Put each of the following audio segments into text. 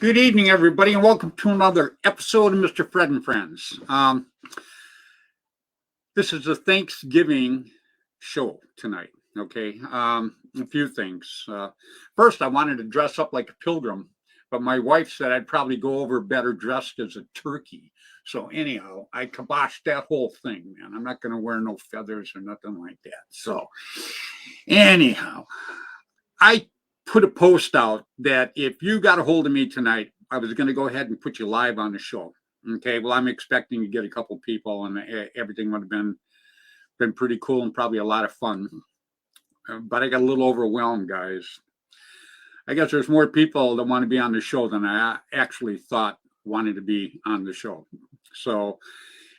Good evening, everybody, and welcome to another episode of Mr. Fred and Friends. This is a Thanksgiving show tonight, okay? A few things. First, I wanted to dress up like a pilgrim, but my wife said I'd probably go over better dressed as a turkey. So anyhow, I kiboshed that whole thing, man. I'm not going to wear no feathers or nothing like that. So anyhow, I put a post out that if you got a hold of me tonight, I was going to go ahead and put you live on the show. Okay, well, I'm expecting to get a couple people, and everything would have been pretty cool and probably a lot of fun. But I got a little overwhelmed, guys. I guess there's more people that want to be on the show than I actually thought wanted to be on the show. So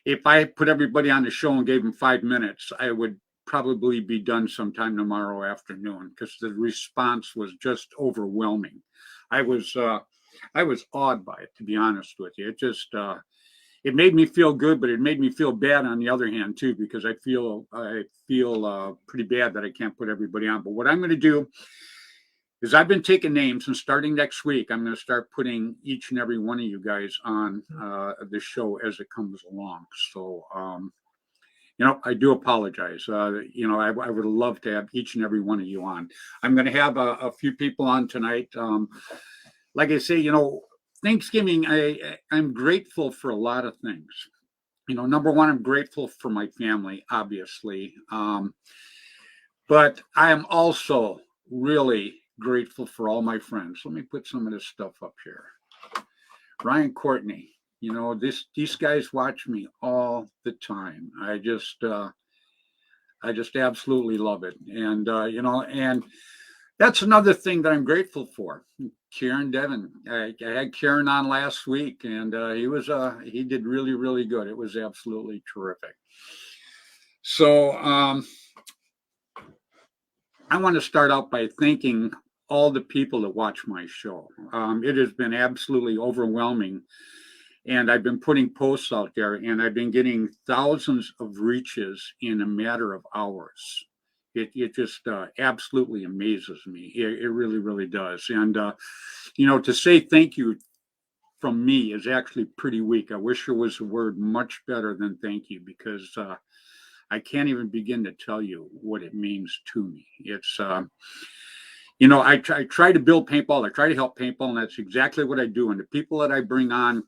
if I put everybody on the show and gave them 5 minutes, I would probably be done sometime tomorrow afternoon because the response was just overwhelming. I was awed by it, to be honest with you. It just it made me feel good, but it made me feel bad on the other hand too, because I feel pretty bad that I can't put everybody on. But what I'm going to do is I've been taking names, and starting next week, I'm going to start putting each and every one of you guys on the show as it comes along. So I do apologize. I would love to have each and every one of you on. I'm going to have a few people on tonight. Like I say, Thanksgiving, I'm grateful for a lot of things. Number one, I'm grateful for my family, obviously. But I am also really grateful for all my friends. Let me put some of this stuff up here. Ryan Courtney. These guys watch me all the time. I just absolutely love it. And, and that's another thing that I'm grateful for. Kieran Devon. I had Kieran on last week, and he did really, really good. It was absolutely terrific. So I want to start out by thanking all the people that watch my show. It has been absolutely overwhelming. And I've been putting posts out there, and I've been getting thousands of reaches in a matter of hours. It just absolutely amazes me. It really, really does. And, to say thank you from me is actually pretty weak. I wish there was a word much better than thank you, because I can't even begin to tell you what it means to me. It's, I try to build paintball. I try to help paintball, and that's exactly what I do. And the people that I bring on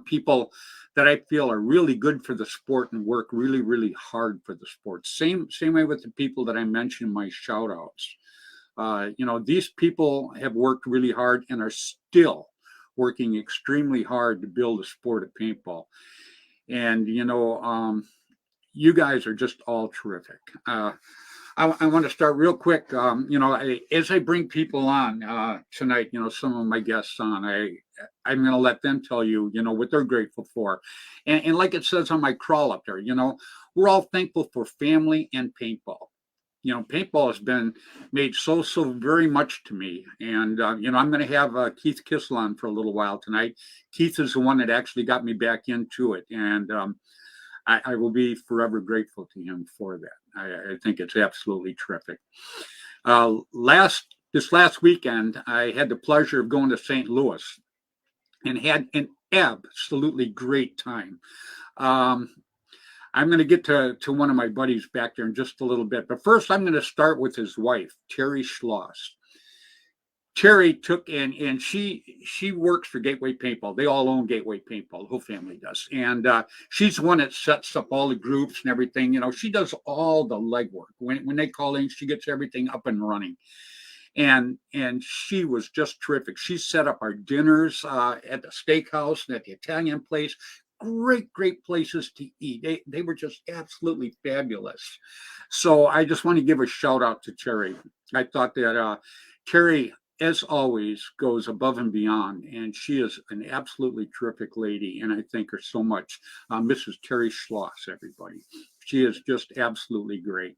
people that I feel are really good for the sport and work really, really hard for the sport. Same way with the people that I mentioned in my shout outs. These people have worked really hard and are still working extremely hard to build a sport of paintball. And, you guys are just all terrific. I want to start real quick. As I bring people on tonight, some of my guests on, I'm going to let them tell you, what they're grateful for. And like it says on my crawl up there, we're all thankful for family and paintball. Paintball has been made so very much to me. And, I'm going to have Keith Kissel on for a little while tonight. Keith is the one that actually got me back into it. And I will be forever grateful to him for that. I think it's absolutely terrific. This last weekend, I had the pleasure of going to St. Louis and had an absolutely great time. I'm going to get to one of my buddies back there in just a little bit. But first, I'm going to start with his wife, Terry Schloss. Terry took and she works for Gateway Paintball. They all own Gateway Paintball. The whole family does, and she's the one that sets up all the groups and everything. She does all the legwork. When they call in, she gets everything up and running. And she was just terrific. She set up our dinners at the steakhouse and at the Italian place. Great places to eat. They were just absolutely fabulous. So I just want to give a shout out to Terry. I thought that Terry, as always, goes above and beyond, and she is an absolutely terrific lady, and I thank her so much. Mrs. Terry Schloss, everybody. She is just absolutely great.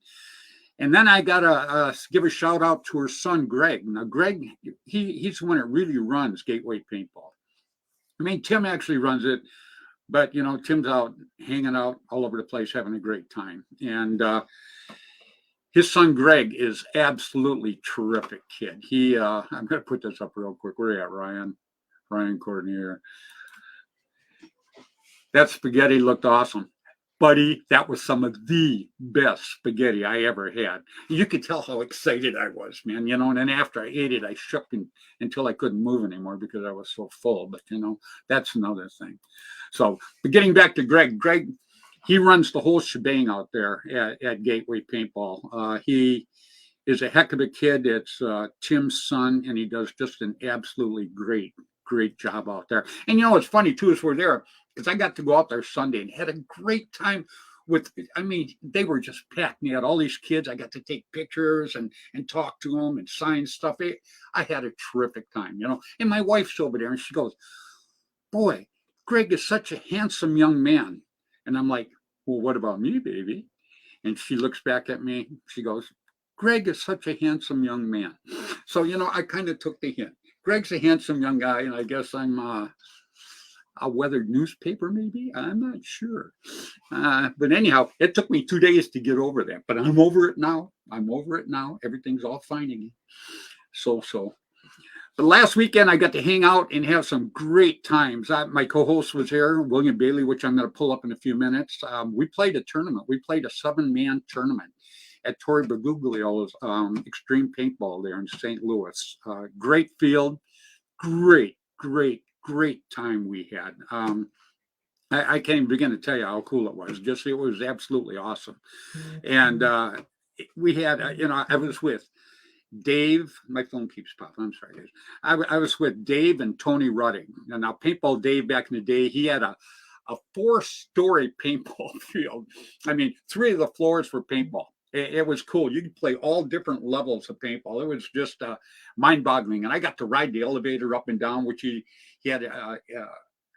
And then I got to give a shout out to her son, Greg. Now, Greg, he's the one that really runs Gateway Paintball. I mean, Tim actually runs it, but, Tim's out hanging out all over the place, having a great time. And his son, Greg, is absolutely terrific kid. I'm going to put this up real quick. Where are you at, Ryan? Ryan Courtney. That spaghetti looked awesome. Buddy, that was some of the best spaghetti I ever had. You could tell how excited I was, man. And then after I ate it, I shook until I couldn't move anymore because I was so full. But, that's another thing. So, but getting back to Greg, he runs the whole shebang out there at Gateway Paintball. He is a heck of a kid. It's Tim's son, and he does just an absolutely great job out there. And it's funny too, is we're there because I got to go out there Sunday and had a great time they were just packed. Me had all these kids. I got to take pictures and talk to them and sign stuff. I had a terrific time, And my wife's over there and she goes, "Boy, Greg is such a handsome young man." And I'm like, "Well, what about me, baby?" And she looks back at me. She goes, "Greg is such a handsome young man." So, I kind of took the hint. Greg's a handsome young guy, and I guess I'm a weathered newspaper, maybe. I'm not sure. But anyhow, it took me 2 days to get over that. But I'm over it now. Everything's all fine again. So. But last weekend, I got to hang out and have some great times. My co-host was here, William Bailey, which I'm going to pull up in a few minutes. We played a tournament. We played a 7-man tournament at Torrey Bergoglio's Extreme Paintball there in St. Louis. Great field. Great time we had. I can't even begin to tell you how cool it was. It was absolutely awesome. And we had, I was with Dave, my phone keeps popping. I'm sorry, guys. I was with Dave and Tony Rutting. And now, Paintball Dave back in the day, he had a 4-story paintball field. I mean, 3 of the floors were paintball. It was cool. You could play all different levels of paintball. It was just mind-boggling. And I got to ride the elevator up and down, which he had a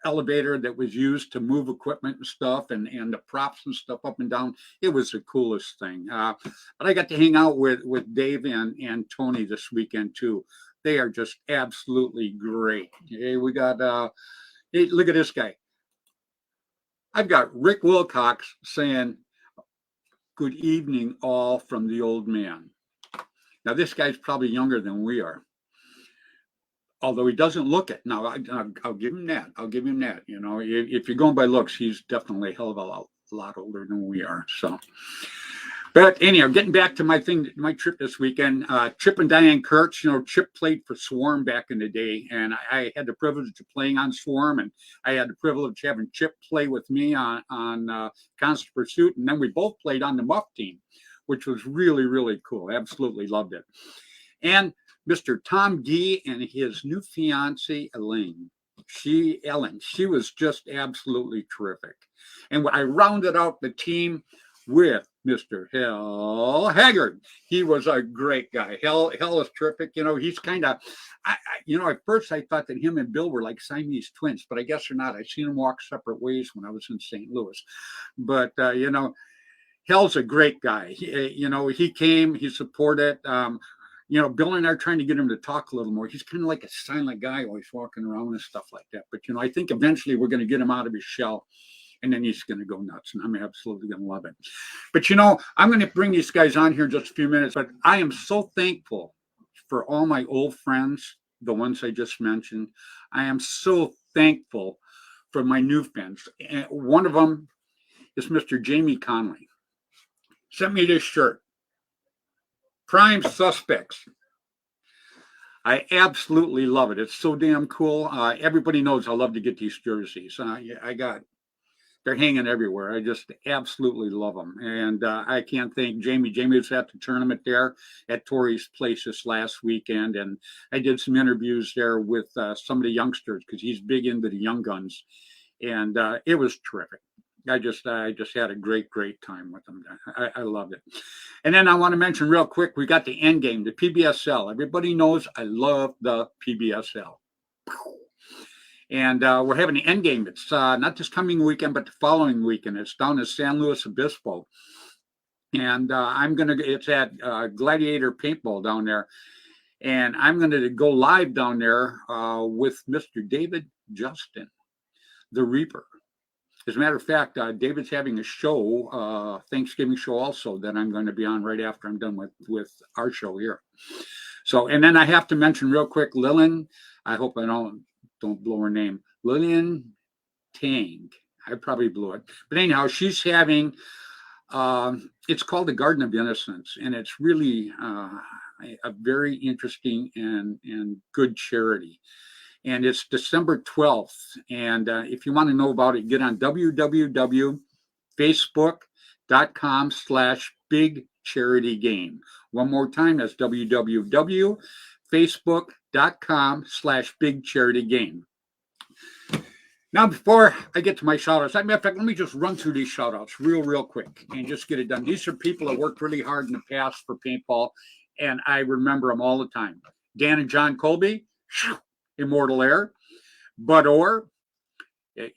elevator that was used to move equipment and stuff, and the props and stuff up and down. It was the coolest thing. But I got to hang out with Dave and Tony this weekend too. They are just absolutely great. Hey, we got hey, look at this guy. I've got Rick Wilcox saying, "Good evening, all," from the old man. Now, this guy's probably younger than we are, although he doesn't look it. Now, I'll give him that. If you're going by looks, he's definitely a hell of a lot older than we are. So, but anyhow, getting back to my trip this weekend, Chip and Diane Kurtz, Chip played for Swarm back in the day, and I had the privilege of playing on Swarm, and I had the privilege of having Chip play with me on Constant Pursuit, and then we both played on the Muff team, which was really cool. Absolutely loved it. And Mr. Tom Gee and his new fiancee, Ellen, she was just absolutely terrific. And I rounded out the team with Mr. Hell Haggard. He was a great guy. Hell is terrific. He's kind of, at first I thought that him and Bill were like Siamese twins, but I guess they're not. I've seen them walk separate ways when I was in St. Louis. But, Hell's a great guy. He came, he supported. Bill and I are trying to get him to talk a little more. He's kind of like a silent guy, always walking around and stuff like that. But, I think eventually we're going to get him out of his shell, and then he's going to go nuts, and I'm absolutely going to love it. But, I'm going to bring these guys on here in just a few minutes, but I am so thankful for all my old friends, the ones I just mentioned. I am so thankful for my new friends. And one of them is Mr. Jamie Conley. Sent me this shirt. Prime Suspects. I absolutely love it. It's so damn cool. Everybody knows I love to get these jerseys. They're hanging everywhere. I just absolutely love them. And I can't thank Jamie. Jamie was at the tournament there at Tori's place this last weekend. And I did some interviews there with some of the youngsters because he's big into the young guns. And it was terrific. I just had a great time with them. I loved it. And then I want to mention real quick, we got the end game, the PBSL. Everybody knows I love the PBSL. And we're having the end game. It's not this coming weekend, but the following weekend. It's down in San Luis Obispo. And it's at Gladiator Paintball down there. And I'm going to go live down there with Mr. David Justin, the Reaper. As a matter of fact, David's having a show, Thanksgiving show also, that I'm going to be on right after I'm done with our show here. So, and then I have to mention real quick, Lillian, I hope I don't blow her name, Lillian Tang. I probably blew it. But anyhow, she's having, it's called the Garden of Innocence, and it's really a very interesting and good charity. And it's December 12th. And if you want to know about it, get on www.facebook.com/bigcharitygame. One more time, that's www.facebook.com/bigcharitygame. Now, before I get to my shout-outs, as a matter of fact, let me just run through these shout-outs real quick and just get it done. These are people that worked really hard in the past for paintball, and I remember them all the time. Dan and John Colby, Immortal Air. Bud Orr, he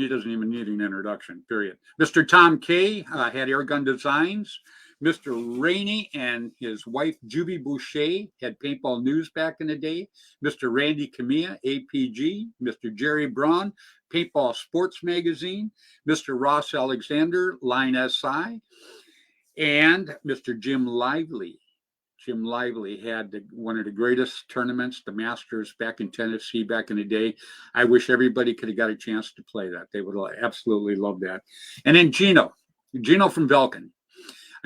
doesn't even need an introduction, period. Mr. Tom Kay had Airgun Designs. Mr. Rainey and his wife, Juby Boucher, had Paintball News back in the day. Mr. Randy Camilla, APG. Mr. Jerry Braun, Paintball Sports Magazine. Mr. Ross Alexander, Line SI. And Mr. Jim Lively. Jim Lively had one of the greatest tournaments, the Masters, back in Tennessee back in the day. I wish everybody could have got a chance to play that. They would absolutely love that. And then Gino from Velkin.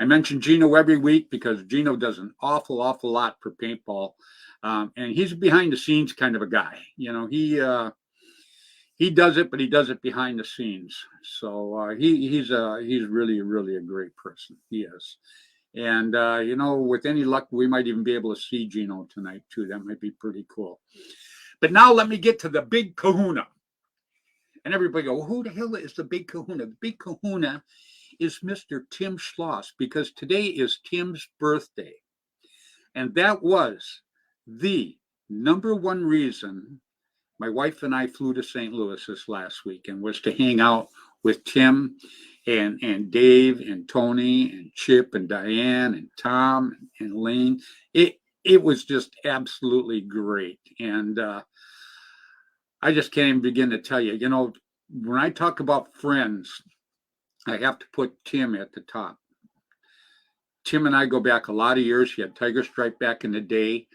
I mention Gino every week because Gino does an awful lot for paintball. And he's a behind the scenes kind of a guy. He does it, but he does it behind the scenes. So he's really a great person. He is. And, with any luck, we might even be able to see Gino tonight, too. That might be pretty cool. But now let me get to the big kahuna. And everybody go, well, who the hell is the big kahuna? The big kahuna is Mr. Tim Schloss, because today is Tim's birthday. And that was the number one reason my wife and I flew to St. Louis this last weekend, was to hang out with Tim and Dave and Tony and Chip and Diane and Tom and Lane. It was just absolutely great. And I just can't even begin to tell you, when I talk about friends, I have to put Tim at the top. Tim and I go back a lot of years. He had Tiger Stripe back in the day.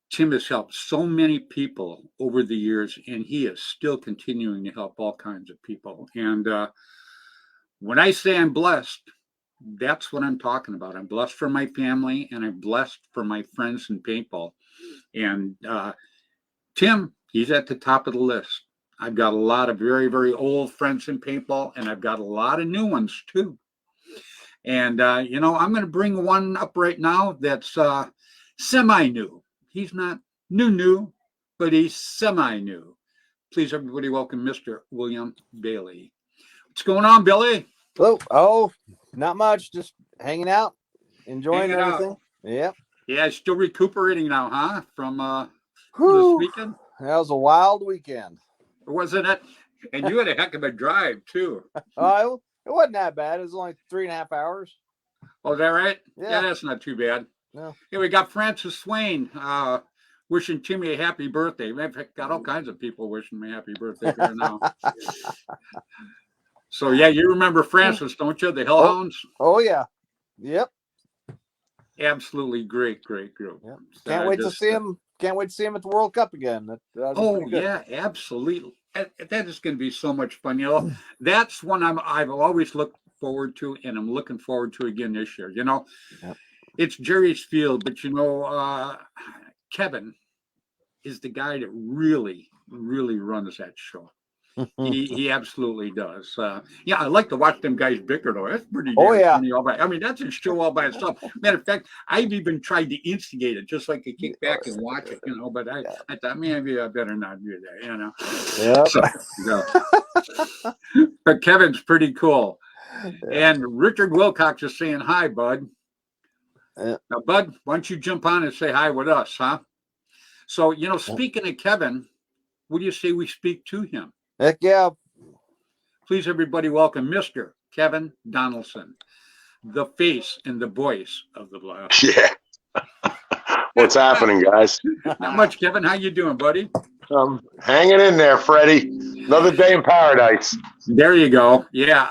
Tim has helped so many people over the years, and he is still continuing to help all kinds of people. And when I say I'm blessed, that's what I'm talking about. I'm blessed for my family, and I'm blessed for my friends in paintball. And Tim, he's at the top of the list. I've got a lot of very, very old friends in paintball, and I've got a lot of new ones too. And, I'm going to bring one up right now that's semi-new. He's not new, but he's semi-new. Please, everybody, welcome Mr. William Bailey. What's going on, Billy? Hello. Oh, not much. Just hanging out, enjoying everything. Yep. Yeah, still recuperating now, huh? From this weekend? That was a wild weekend. Wasn't it? And you had a heck of a drive, too. Oh, it wasn't that bad. It was only 3.5 hours. Oh, is that right? Yeah, that's not too bad. No. Hey, we got Francis Swain wishing Timmy a happy birthday. We've got all kinds of people wishing me a happy birthday here now. So, yeah, you remember Francis, don't you? The Hellhounds? Oh, yeah. Yep. Absolutely great group. Yep. Can't wait to see him. Can't wait to see him at the World Cup again. Yeah, absolutely. That is going to be so much fun. That's one I've always looked forward to, and I'm looking forward to again this year. Yep. It's Jerry's Field, but Kevin is the guy that really, really runs that show. He absolutely does. Yeah, I like to watch them guys bicker though. That's pretty damn funny all by. I mean, that's a show all by itself. Matter of fact, I've even tried to instigate it, just like to kick back and watch it, But I thought maybe I better not do that, So, but Kevin's pretty cool. And Richard Wilcox is saying hi, bud. Now, bud, why don't you jump on and say hi with us, huh? So, speaking of Kevin, what do you say we speak to him? Heck yeah. Please, everybody, welcome Mr. Kevin Donaldson, the face and the voice of the Blast. Yeah. What's happening, guys? Not much, Kevin. How you doing, buddy? Hanging in there, Freddy. Another day in paradise. There you go. Yeah.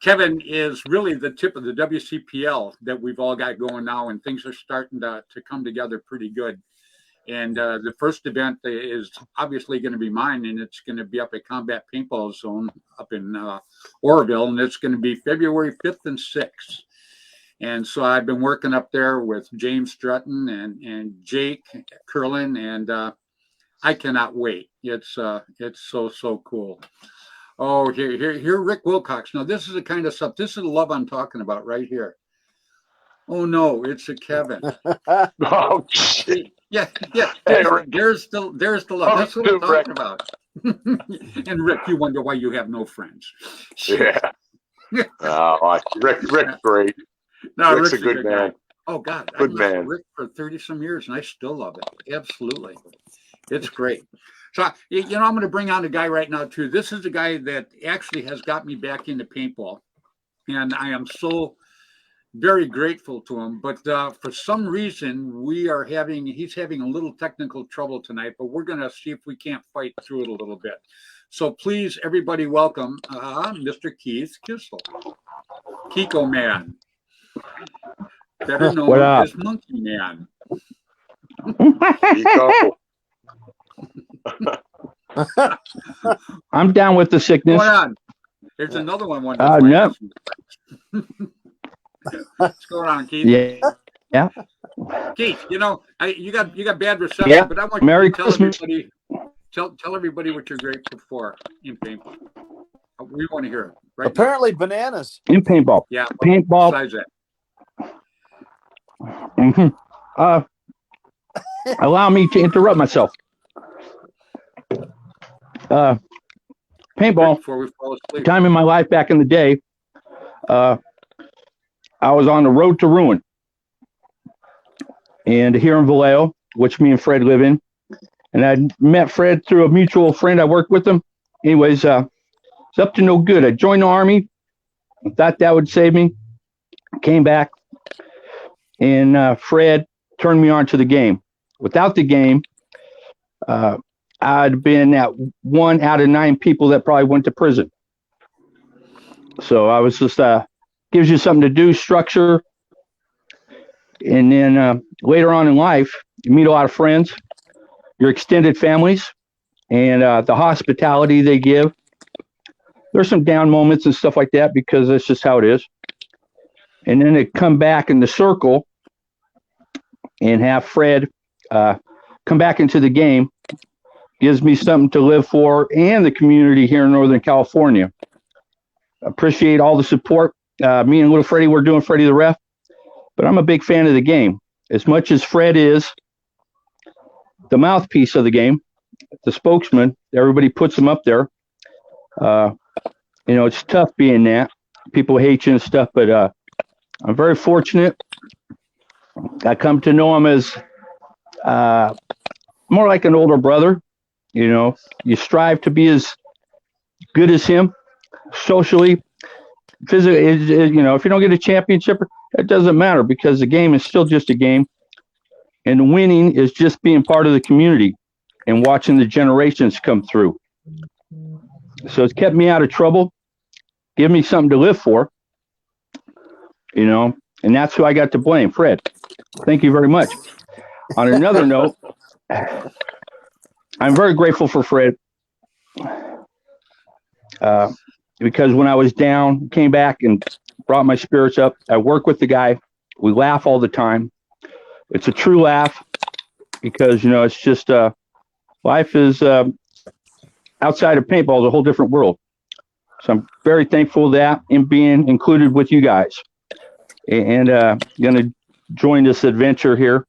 Kevin is really the tip of the WCPL that we've all got going now, and things are starting to come together pretty good. And the first event is obviously going to be mine, and it's going to be up at Combat Paintball Zone up in Oroville, and it's going to be February 5th and 6th. And so I've been working up there with James Strutton and Jake Curlin, and I cannot wait. It's so cool. Oh, here, Rick Wilcox. Now, this is the kind of stuff, this is the love I'm talking about right here. Oh, no, it's a Kevin. Oh, shit. Yeah. There's the love. That's what I'm talking about. And Rick, you wonder why you have no friends. Yeah. Rick's great. No, Rick's a good man. Guy. Oh, God. Good I've man. Rick for 30-some years, and I still love it. Absolutely. It's great. So, I'm going to bring on a guy right now, too. This is a guy that actually has got me back into paintball, and I am so very grateful to him. But for some reason, he's having a little technical trouble tonight, but we're going to see if we can't fight through it a little bit. So please, everybody, welcome Mr. Keith Kissel, Kiko Man, better known as Monkey Man. Kiko. I'm down with the sickness. What's going on? There's another one. No. What's going on, Keith? Yeah. Keith, you got bad reception, but I want Merry you to tell Christmas. everybody. Tell everybody what you're grateful for in paintball. We want to hear it. Right Apparently, bananas. In paintball. Yeah. Paintball. Besides that. Allow me to interrupt myself. Paintball. Before we fall asleep. Time in my life back in the day, I was on the road to ruin. And here in Vallejo, which me and Fred live in. And I met Fred through a mutual friend. I worked with him. Anyways, it's up to no good. I joined the Army. I thought that would save me. Came back. And Fred turned me on to the game. Without the game, I'd been that 1 out of 9 people that probably went to prison. So I was just, gives you something to do, structure. And then later on in life, you meet a lot of friends, your extended families, and the hospitality they give. There's some down moments and stuff like that because that's just how it is. And then they come back in the circle and have Fred come back into the game. Gives me something to live for and the community here in Northern California. Appreciate all the support. Me and little Freddy, we're doing Freddy the Ref, but I'm a big fan of the game. As much as Fred is the mouthpiece of the game, the spokesman, everybody puts him up there. It's tough being that. People hate you and stuff, but I'm very fortunate. I come to know him as more like an older brother. You strive to be as good as him socially, physically. If you don't get a championship, it doesn't matter because the game is still just a game. And winning is just being part of the community and watching the generations come through. So it's kept me out of trouble, give me something to live for, and that's who I got to blame, Fred. Thank you very much. On another note, I'm very grateful for Fred because when I was down, came back and brought my spirits up. I work with the guy. We laugh all the time. It's a true laugh because, it's just life is outside of paintball is a whole different world. So I'm very thankful that in being included with you guys and going to join this adventure here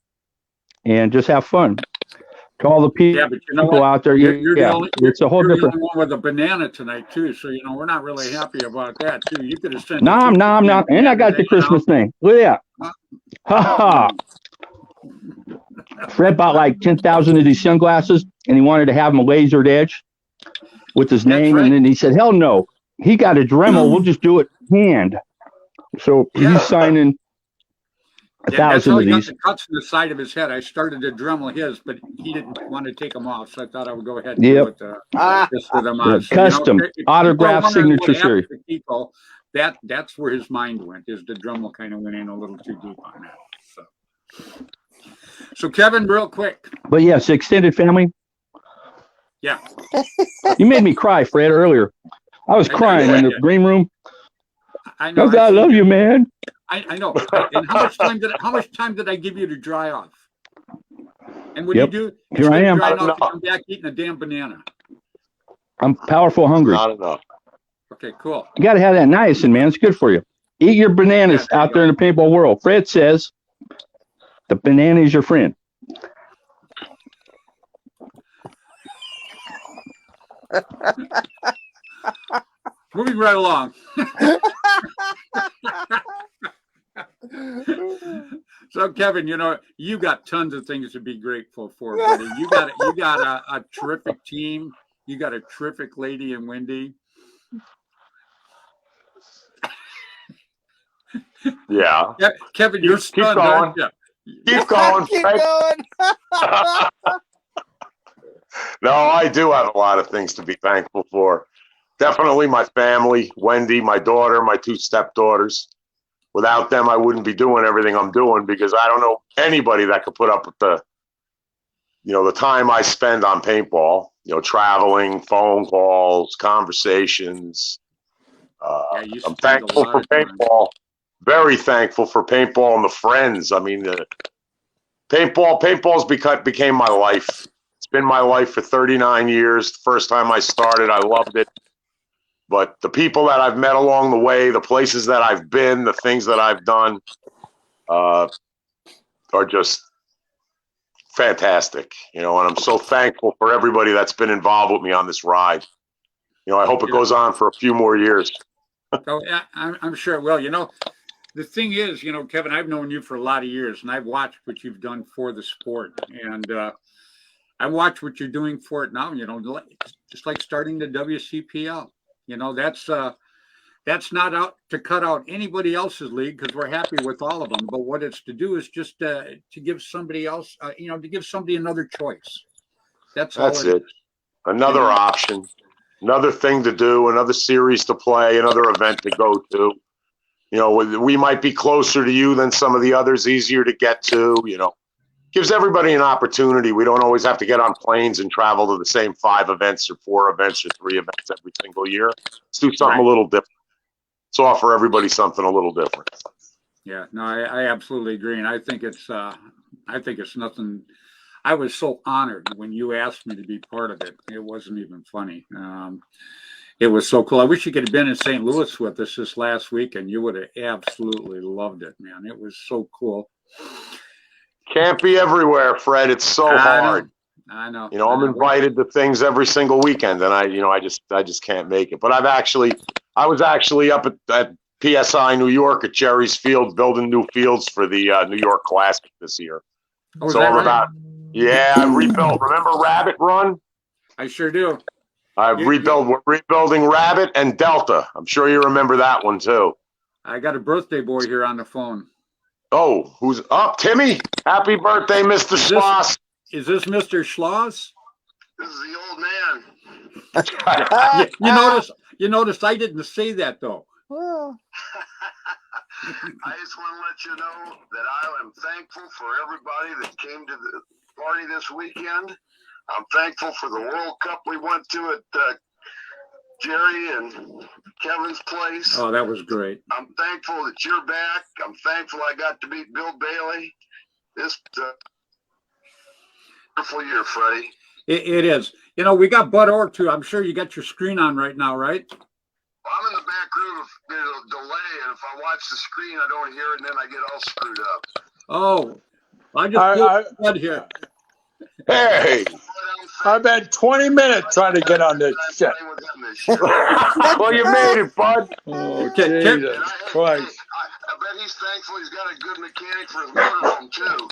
and just have fun. To all the Yeah, but you know people what? out there, You're the yeah, only it's a whole you're the different. only one with a banana tonight too. So we're not really happy about that too. You could have sent No, the I'm teacher not. I'm not. And I got the Christmas thing. Look at that. Ha ha. Fred bought like 10,000 of these sunglasses and he wanted to have them a lasered edge with his That's name. right. And then he said, hell no. He got a Dremel. We'll just do it hand. So Yeah. he's signing a That's how thousand of he got these. the cuts in the side of his head. I started to Dremel his, but he didn't want to take them off, so I thought I would go ahead and do Yep. it just with them Yeah, on. So custom if people are autograph wondering what signature happened series. to Kiko, that's where his mind went. Is the Dremel kind of went in a little too deep on that. So Kevin, real quick. But yes, extended family. Yeah. You made me cry, Fred, earlier. I was crying in the green room. I know. I love you, man. I know. And how much time did I give you to dry off? And what Yep. do you do? Here I Instead of am. drying off, you come back eating a damn banana. I'm powerful hungry. Not enough. Okay, cool. You got to have that niacin, man. It's good for you. Eat your bananas out there in the paintball world. Fred says the banana is your friend. Moving right along. So Kevin, you got tons of things to be grateful for, buddy. You got a terrific team. You got a terrific lady in Wendy. Yeah. Kevin, you're stunned, aren't you? Keep going. Keep going. No, I do have a lot of things to be thankful for. Definitely my family, Wendy, my daughter, my two stepdaughters. Without them, I wouldn't be doing everything I'm doing because I don't know anybody that could put up with the time I spend on paintball, traveling, phone calls, conversations. I'm thankful for paintball. Very thankful for paintball and the friends. I mean, paintball's became my life. It's been my life for 39 years. The first time I started, I loved it. But the people that I've met along the way, the places that I've been, the things that I've done are just fantastic, and I'm so thankful for everybody that's been involved with me on this ride. I hope it goes on for a few more years. Oh, yeah, I'm sure it will. The thing is, Kevin, I've known you for a lot of years, and I've watched what you've done for the sport, and I watch what you're doing for it now. Just like starting the WCPL. That's not out to cut out anybody else's league because we're happy with all of them. But what it's to do is just to give somebody else, to give somebody another choice. That's it. Another option, another thing to do, another series to play, another event to go to. We might be closer to you than some of the others, easier to get to. Gives everybody an opportunity. We don't always have to get on planes and travel to the same 5 events or 4 events or 3 events every single year. Let's do something a little different. Let's offer everybody something a little different. Yeah, no, I absolutely agree, and I think it's nothing. I was so honored when you asked me to be part of it. It wasn't even funny. It was so cool. I wish you could have been in St. Louis with us this last week, and you would have absolutely loved it, man. It was so cool. Can't be everywhere, Fred. It's so hard. I know. I'm invited to things every single weekend, and I just can't make it. But I was actually up at PSI New York at Jerry's Field building new fields for the New York Classic this year. Oh, so I'm right? I rebuilt. Remember Rabbit Run? I sure do. We're rebuilding Rabbit and Delta. I'm sure you remember that one too. I got a birthday boy here on the phone. Oh, who's up? Timmy, happy birthday, Mr. Schloss. Is this Mr. Schloss? This is the old man. You notice I didn't say that though. I just want to let you know that I am thankful for everybody that came to the party this weekend. I'm thankful for the World Cup we went to at Jerry and Kevin's place. Oh, that was great. I'm thankful that you're back. I'm thankful I got to meet Bill Bailey. This wonderful year, Freddie. It is. You know, we got Bud Orr too. I'm sure you got your screen on right now, right? I'm in the back room. There's a delay, and if I watch the screen, I don't hear it, and then I get all screwed up. Oh, I just Bud here. Hey, I've been 20 minutes trying to get on this shit. well, you made it, bud. Oh, Okay, Jesus Christ. I bet he's thankful he's got a good mechanic for his motorhome too.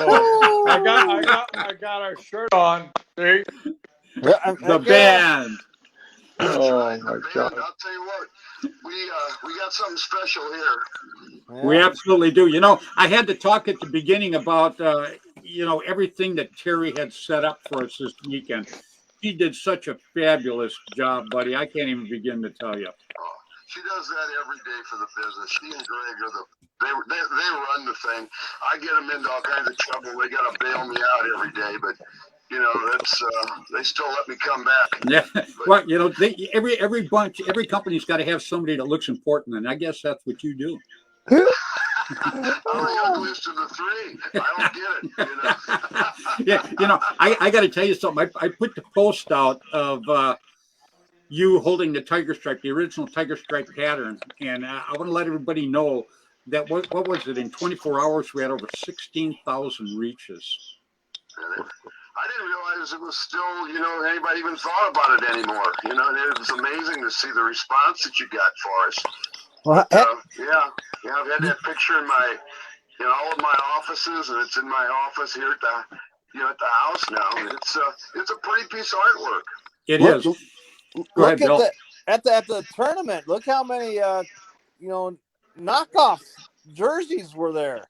Oh, I got our shirt on. See? The band. Oh my God. I'll tell you what, we got something special here. We absolutely do. You know, I had to talk at the beginning about, you know, everything that Terry had set up for us this weekend. He did such a fabulous job, buddy. I can't even begin to tell you. Oh, she does that every day for the business. She and Greg are they run the thing. I get them into all kinds of trouble. They got to bail me out every day, but you know, that's they still let me come back. Yeah, well, you know, every company's got to have somebody that looks important, and I guess that's what you do. I'm the ugliest of the three. I don't get it, you know. Yeah, you know, I got to tell you something. I put the post out of you holding the tiger stripe, the original tiger stripe pattern, and I want to let everybody know that what was it, in 24 hours we had over 16,000 reaches. I didn't realize it was still, you know, anybody even thought about it anymore. You know, it was amazing to see the response that you got for us. Well, Yeah, I've had that picture in my, you know, all of my offices, and it's in my office here at the, you know, at the house now. It's a pretty piece of artwork. It is. Go ahead, Bill. At the tournament. Look how many you know, knockoff jerseys were there.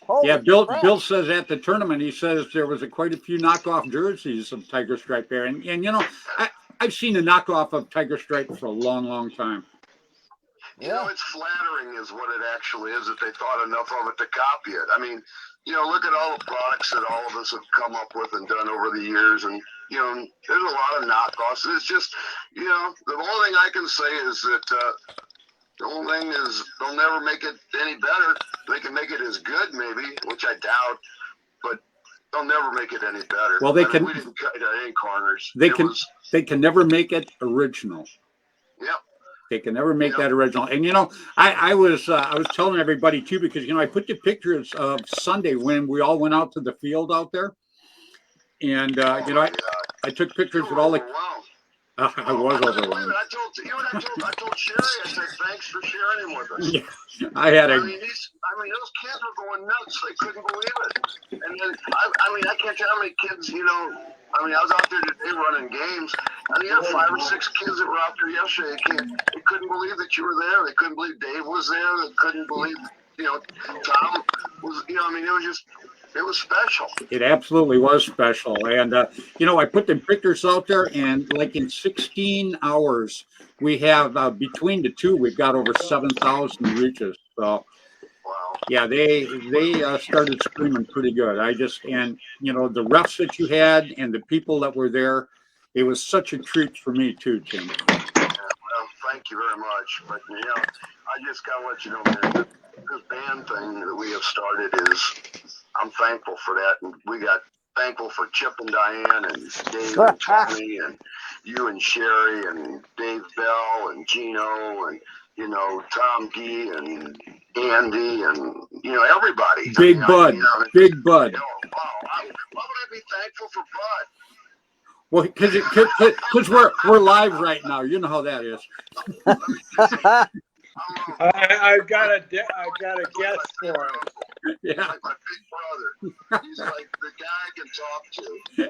Holy Yeah, Bill. crap. Bill says at the tournament, he says there was quite a few knockoff jerseys of Tiger Stripe there, and you know, I've seen a knockoff of Tiger Stripe for a long, long time. You know, it's flattering is what it actually is, that they thought enough of it to copy it. I mean, you know, look at all the products that all of us have come up with and done over the years, and you know, there's a lot of knockoffs. It's just, you know, the only thing I can say is that the only thing is they'll never make it any better. They can make it as good, maybe, which I doubt, but they'll never make it any better. Well, we didn't cut any corners. They can never make it original. Yep. They can never make that original. And you know, I was telling everybody too, because you know, I put the pictures of Sunday when we all went out to the field out there, and you know, I took pictures with all the. I was overwhelmed. I told Sherry, I said, thanks for sharing him with us. Yeah, I had I mean, those kids were going nuts. They couldn't believe it. And then, I mean, I can't tell how many kids, you know, I mean, I was out there today running games. I mean, you had 5 or 6 kids that were out there yesterday. They couldn't believe that you were there. They couldn't believe Dave was there. They couldn't believe, you know, Tom was, you know, I mean, it was special. It absolutely was special. And, you know, I put the pictures out there, and like in 16 hours, we have between the two, we've got over 7,000 reaches. So, wow. Yeah, they started screaming pretty good. And, you know, the refs that you had and the people that were there, it was such a treat for me too, Tim. Yeah, well, thank you very much. But, you know, I just got to let you know, man, this band thing that we have started I'm thankful for that. And we got thankful for Chip and Diane and Dave and Tony and you and Sherry and Dave Bell and Gino and, you know, Tom Gee and Andy and, you know, everybody. Big Bud. Big Bud. You know, why would I be thankful for Bud? Well, because we're live right now. You know how that is. I got a guess for him. Yeah. Like my big brother. He's like the guy I can talk to.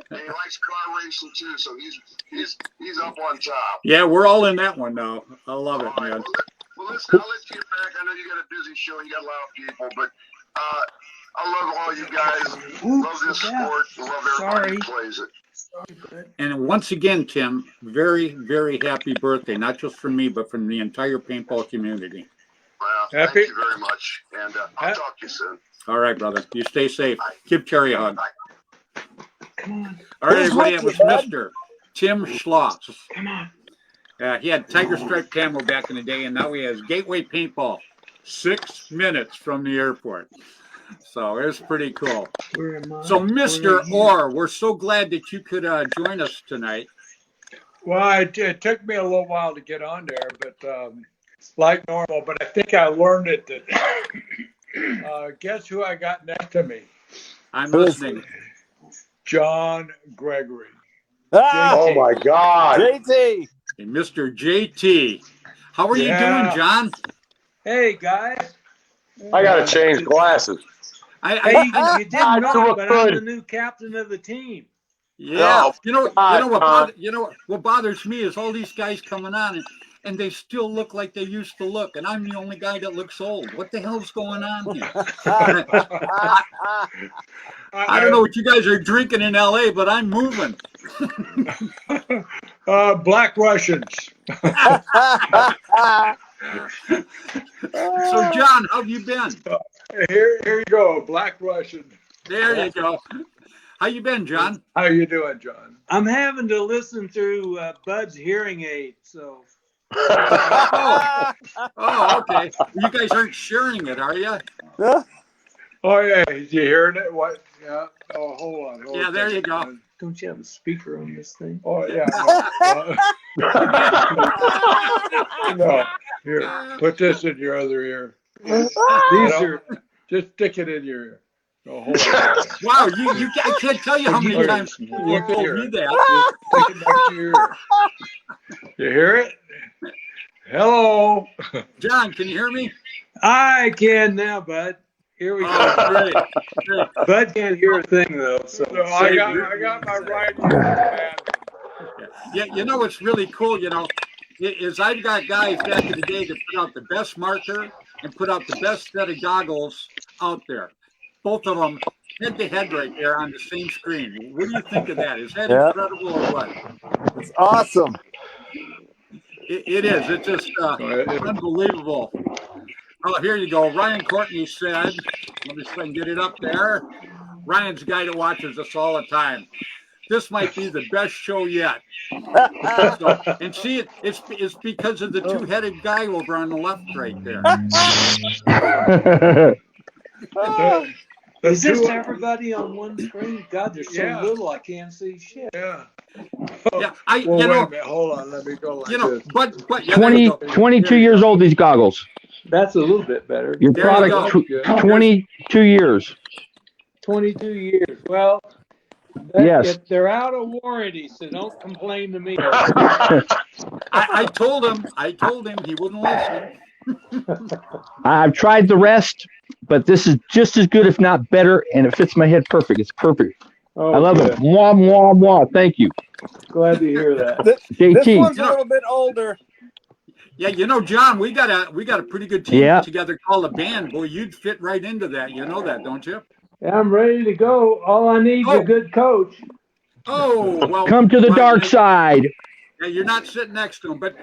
And he likes car racing too, so he's up on top. Yeah, we're all in that one now. I love it, man. Well, listen, I'll let you get back. I know you got a busy show, you got a lot of people, but I love all you guys. Love this sport. Love everybody who plays it. And once again, Tim, very, very happy birthday, not just from me, but from the entire paintball community. Well, thank you very much. And I'll talk to you soon. All right, brother. You stay safe. Bye. Give Terry a hug. Bye. Come on. All right, everybody. It was Mr. Tim Schultz. Come on. He had Tiger Stripe camo back in the day, and now he has Gateway Paintball, 6 minutes from the airport. So it was pretty cool. Where am I? So, Mr. Where are you? Orr, we're so glad that you could join us tonight. Well, it took me a little while to get on there, but like normal. But I think I learned it. That guess who I got next to me? I'm listening. John Gregory. Ah, Oh my God. JT. Hey, Mr. JT. How are you Yeah. doing, John? Hey guys. I gotta change glasses. Hey, you didn't You know, look but I'm good. the new captain of the team. Yeah. Oh, You know God, what bothers me is all these guys coming on and they still look like they used to look, and I'm the only guy that looks old. What the hell's going on here? I don't know what you guys are drinking in LA, but I'm moving. Black Russians. So, John, how have you been? Here you go, Black Russian. There you go. How you been, John? How you doing, John? I'm having to listen through Bud's hearing aid, so Oh, okay. You guys aren't sharing it, are you? Oh yeah, is you hearing it? What? Yeah. Oh, hold on. Yeah, there you go. don't you have a speaker on this thing? Oh yeah. No. Here, put this in your other ear. These are Just stick it in your ear. Oh, hold on. Wow, I can't tell you how many times people have told me that. Stick it next to your ear. You hear it? Hello. John, can you hear me? I can now, Bud. Here we go. Oh, great. Bud can't hear a thing though, so So I got my right ear. Yeah, you know what's really cool, is I've got guys back in the day that put out the best marker and put out the best set of goggles out there. Both of them head to head right there on the same screen. What do you think of that? Is that incredible or what? It's awesome. It is. It's just unbelievable. Oh, here you go. Ryan Courtney said, let me see if I can get it up there. Ryan's a guy that watches us all the time. This might be the best show yet. And see, it's because of the two-headed guy over on the left right there. is this everybody on one screen? God, there's so Yeah. little I can't see shit. Yeah. Yeah, Well, wait a minute. Hold on. Let me go like this. but yeah, there you 20, go. 22 years old, these goggles. That's a little bit better. Your There you product, go. 22 years. 22 years. Well, Yes. if they're out of warranty, so don't complain to me. I told him he wouldn't listen. I've tried the rest, but this is just as good, if not better, and it fits my head perfect. It's perfect. Oh, I love good. it. Mwah, mwah, mwah. Thank you. Glad to hear that. This JT. one's a little bit older. Yeah, John, we got a pretty good team together called a band. Boy, you'd fit right into that. You know that, don't you? I'm ready to go. All I need is a good coach. Oh, well. Come to the dark side. Yeah, you're not sitting next to him, but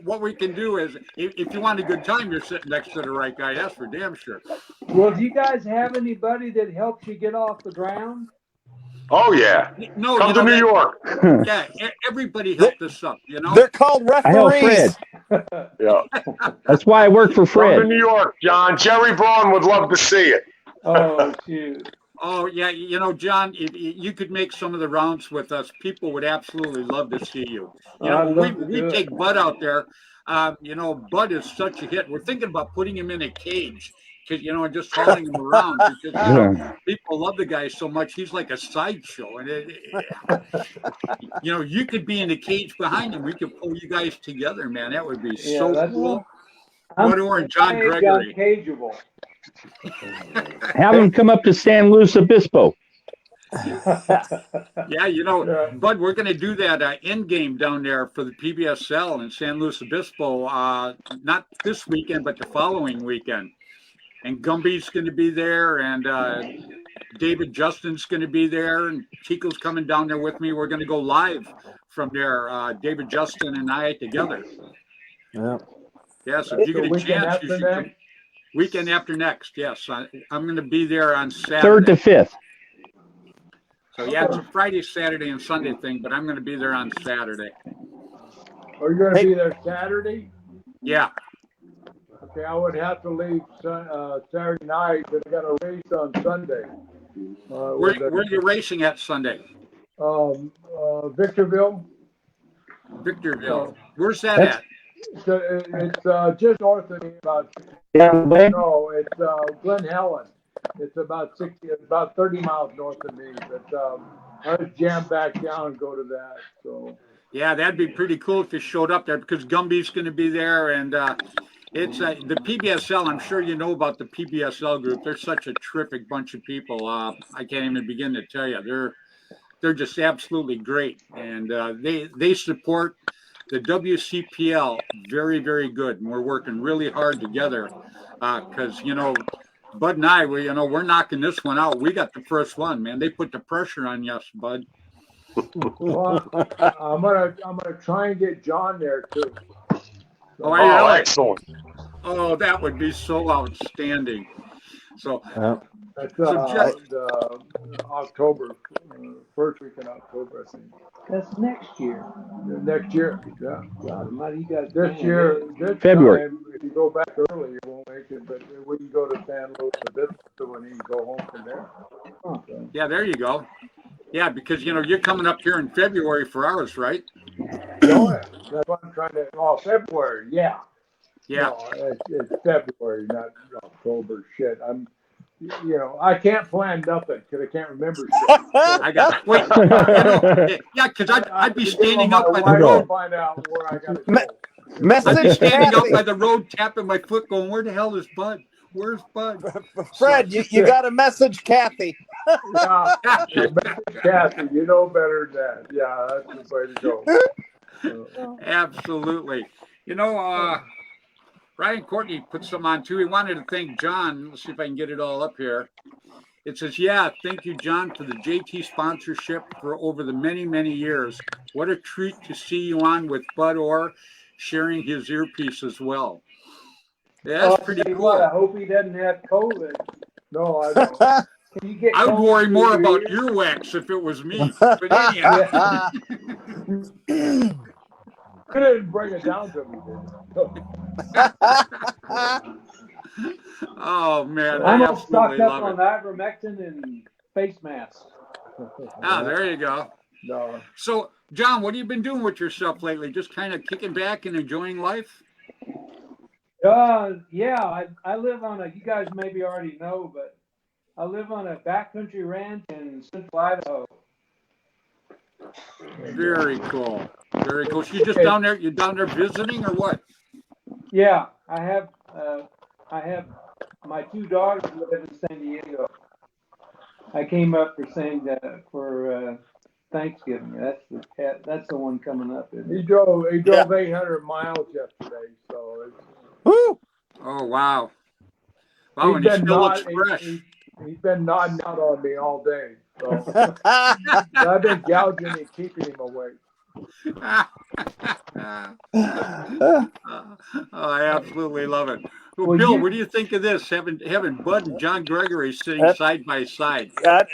what we can do is, if you want a good time, you're sitting next to the right guy. That's for damn sure. Well, do you guys have anybody that helps you get off the ground? Oh yeah. No, Come to New York. Yeah, everybody helped us up. They're called I help referees. Fred. Yeah. That's why I work for Come to Fred. New York, John. Jerry Braun would love to see it. Oh, shoot. Oh, yeah, John, if you could make some of the rounds with us, people would absolutely love to see you. We take Bud out there. Bud is such a hit. We're thinking about putting him in a cage because, and just hauling him around because people love the guy so much. He's like a sideshow. And, you could be in the cage behind him. We could pull you guys together, man. That would be so cool. Bud Orr and John Gregory. Cageable. Have him come up to San Luis Obispo. Yeah, Bud, we're going to do that end game down there for the PBSL in San Luis Obispo, not this weekend, but the following weekend. And Gumby's going to be there, and David Justin's going to be there, and Chico's coming down there with me. We're going to go live from there, David Justin and I together. Yeah. Yeah, so if you get a chance, you should come. Weekend after next, yes. I'm going to be there on Saturday. 3rd to 5th. So, yeah, it's a Friday, Saturday, and Sunday thing, but I'm going to be there on Saturday. Are you going to be there Saturday? Yeah. Okay, I would have to leave Saturday night, but I got a race on Sunday. Where are you racing at Sunday? Victorville. Victorville. Where's that at? It's just north of me, about no, it's Glen Helen. It's about 30 miles north of me. But I just jam back down and go to that. So Yeah, that'd be pretty cool if you showed up there because Gumby's going to be there, and it's the PBSL. I'm sure you know about the PBSL group. They're such a terrific bunch of people. I can't even begin to tell you. They're just absolutely great, and they support the WCPL very, very good, and we're working really hard together because Bud and I, we're knocking this one out. We got the first one, man. They put the pressure on us, Bud. well, I'm gonna try and get John there too. So, Oh, excellent! Oh, that would be so outstanding. So. That's October, first week in October, I think. That's next year. Next year, yeah. God Almighty, you guys. This year, this February. time, if you go back early, you won't make it. But we can go to San Luis Obispo and you can go home from there. Huh. Yeah, there you go. Yeah, because you're coming up here in February for ours, right? That's what I'm trying to. Oh, February, yeah. Yeah. No, it's February, not October. Shit, I can't plan nothing because I can't remember shit. I got. Wait. Yeah, because I'd be standing up by the road. road. Find out where I got to go. I'd be Message standing up Kathy. by the road, tapping my foot, going, "Where the hell is Bud? Where's Bud?" Fred, you got to message Kathy. Yeah, Kathy, you know better than that. Yeah, that's the way to go. Absolutely. Ryan Courtney put some on too. He wanted to thank John. Let's see if I can get it all up here. It says, "Yeah, thank you, John, for the JT sponsorship for over the many, many years. What a treat to see you on with Bud Orr, sharing his earpiece as well." Yeah, that's pretty cool. I hope he doesn't have COVID. No, I don't. Can you get I would COVID worry through more your about ears? earwax if it was me. But anyhow. You didn't bring it down to me, did Oh, man. I'm I all stocked absolutely up love on it. ivermectin and face masks. There you go. No. So, John, what have you been doing with yourself lately? Just kind of kicking back and enjoying life? Yeah, I live on you guys maybe already know, but I live on a backcountry ranch in central Idaho. Very cool. Very cool. So you're just down there, you're down there visiting or what? Yeah, I have my two daughters live in San Diego. I came up for Thanksgiving. That's the one coming up. He drove 800 miles yesterday, so Woo! Oh, wow. Wow, and he still looks fresh. He's been nodding out on me all day. So I've been gouging and keeping him awake. I absolutely love it. Well, Bill, what do you think of this? Having Bud and John Gregory sitting side by side.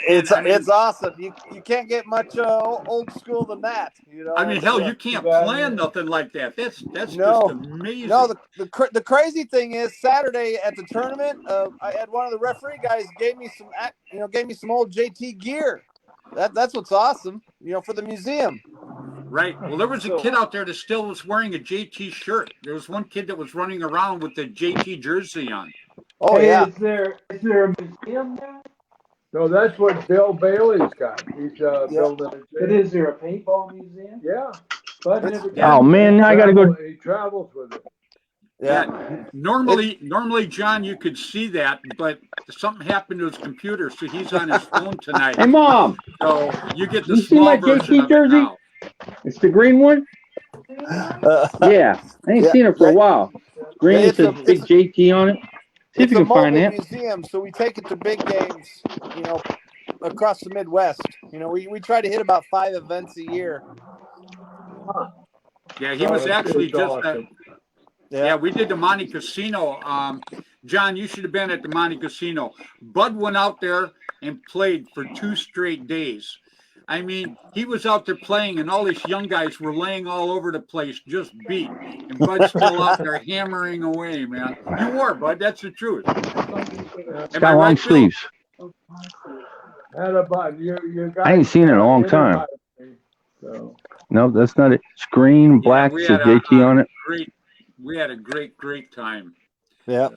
It's awesome. You can't get much old school than that. I mean, hell, you can't plan nothing like that. That's just amazing. No, the crazy thing is Saturday at the tournament, I had one of the referee guys gave me some old JT gear. That's what's awesome. For the museum. Right. Well, there was a kid out there that still was wearing a JT shirt. There was one kid that was running around with the JT jersey on. Oh, hey, yeah. Is there a museum now? No, that's what Bill Bailey's got. He's building a But is there a paintball museum? Yeah. But never Oh man, now I gotta go. He travels with it. Yeah. Normally, John, you could see that, but something happened to his computer, so he's on his phone tonight. Hey mom, So you get the you see small my version JT of it jersey? now. It's the green one. Yeah, I ain't seen it for a while. Green, it says big JT on it. See if you can find that. It's a mobile museum, so we take it to big games, across the Midwest. We try to hit about 5 events a year. Yeah, he was actually just. awesome. Yeah, we did the Monte Casino. John, you should have been at the Monte Casino. Bud went out there and played for 2 straight days. I mean, he was out there playing, and all these young guys were laying all over the place, just beat. And Bud's still out there hammering away, man. You were, Bud. That's the truth. It's got long sleeves. Had about you guys. I ain't seen it in a long time. So. No, that's not it. It's green, black, says JT on it. We had a great time. Yeah.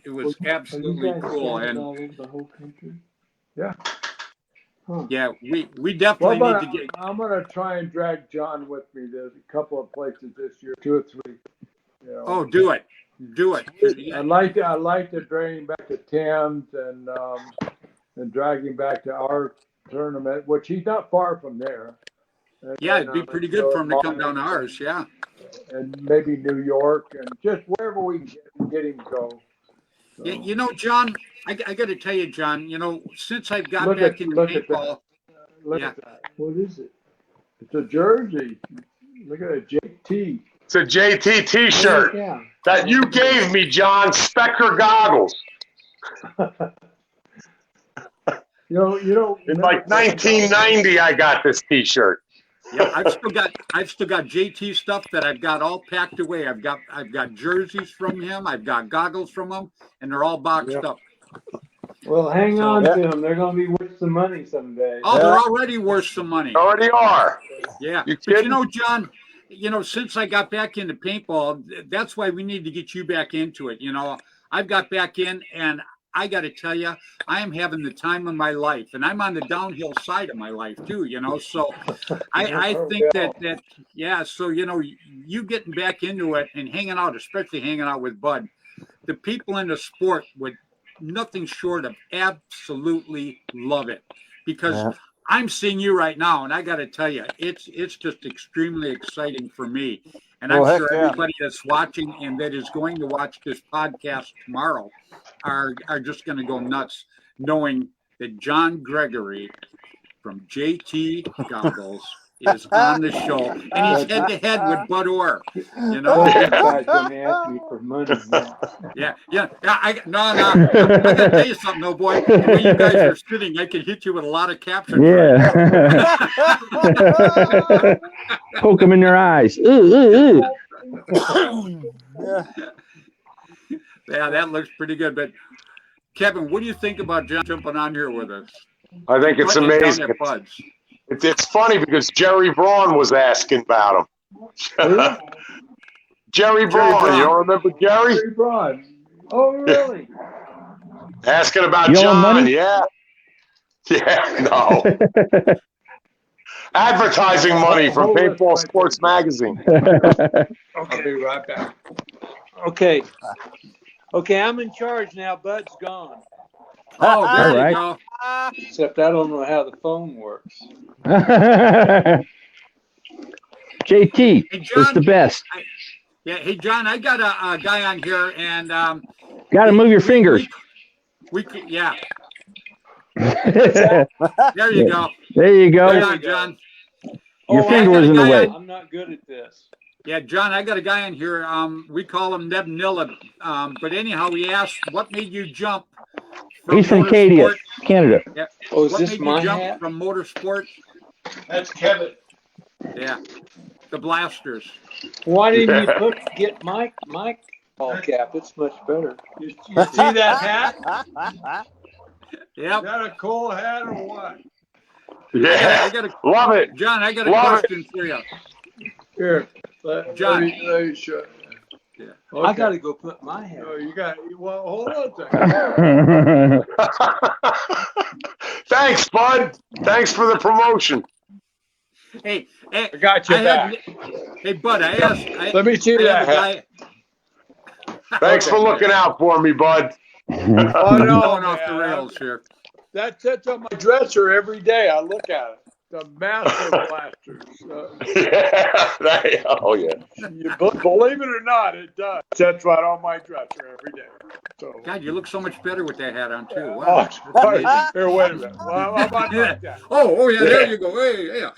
It was absolutely cool. And all over the whole country? Yeah. Huh. yeah, we definitely need to get. I'm gonna try and drag John with me. There's a couple of places this year, 2 or 3. You know. Oh, do it. I'd like to drag him back to Tim's and drag him back to our tournament, which he's not far from there. Yeah, it'd be pretty good for him to come down to ours. Yeah. And maybe New York and just wherever we can get him to go. So. Yeah, you know, John, I got to tell you, John, you know, since I've got Look back at- into look at paintball, Look yeah. at that. What is it? It's a jersey. Look at it, JT. It's a JT T-shirt Yeah. that you gave me, John. Spectre goggles. You know. In like 1990, I got this T-shirt. yeah, I've still got JT stuff that I've got all packed away. I've got jerseys from him, I've got goggles from him, and they're all boxed up. Well, hang So- on to them. They're going to be worth some money someday. Oh, they're already worth some money. Already are. Yeah, You but you kidding? know, John, you know, since I got back into paintball, that's why we need to get you back into it. You know, I've got back in, and I got to tell you, I am having the time of my life, and I'm on the downhill side of my life too. You know, so I think that yeah. So you know, you getting back into it and hanging out, especially hanging out with Bud, the people in the sport would nothing short of absolutely love it, because I'm seeing you right now, and I got to tell you, it's just extremely exciting for me, and Well, I'm heck sure yeah. everybody that's watching and that is going to watch this podcast tomorrow are just going to go nuts, knowing that John Gregory from JT Goggles is on the show, and he's head to head with Bud Orr. You know, These guys going to ask me for money now. yeah. I gotta tell you something, though, boy. The way you guys are sitting, I could hit you with a lot of captions. Yeah. Poke them in their eyes. Ooh. Yeah. Yeah, that looks pretty good. But Kevin, what do you think about John jumping on here with us? I think it's Down amazing. at Bud's. It's funny because Jerry Braun was asking about him. Jerry Braun, you don't remember Jerry? Jerry Braun. Oh, really? Asking about You owe him John, money? yeah. Yeah, no. Advertising money from Hold this Paintball right Sports there. Magazine. I'll be right back. Okay. Okay, I'm in charge now. Bud's gone. Oh, there All you right. go. Except I don't know how the phone works. JT Hey, is John. the best. Yeah, hey John, I got a guy on here, and Got to move your fingers. Yeah, there you go. There you Right go. on, John. Your Oh, finger I got was a in the guy way. I'm not good at this. Yeah, John, I got a guy in here. We call him Neb Nilla. But anyhow, he asked, "What made you jump?" He's from Cadia, motorsport?" Canada. Yeah. Oh, is What this made my you jump hat? from motorsport? That's Kevin. Yeah, the blasters. Why didn't you get my ball cap? It's much better. You see that hat? Yep. Is that a cool hat or what? Yeah, I got a love it. John. I got a Love it. question for you. Here, John. let me show you. Yeah. Okay. I got to go put my hat. No, you got. Well, hold on a second. Thanks, bud. Thanks for the promotion. Hey, I got your back. Hey, Bud. I asked. Let me see I that had a hat. guy. Thanks for looking out for me, bud. Oh I'm no, going off the man. rails here. That sits on my dresser every day. I look at it. The master blasters. Yeah. Oh, yeah. Believe it or not, it does. Sits right on my dresser every day. So. God, you look so much better with that hat on too. Oh, Wow. sorry. Here, wait a minute. Well, how about Yeah. like that? Oh, yeah. There you go. Hey, yeah.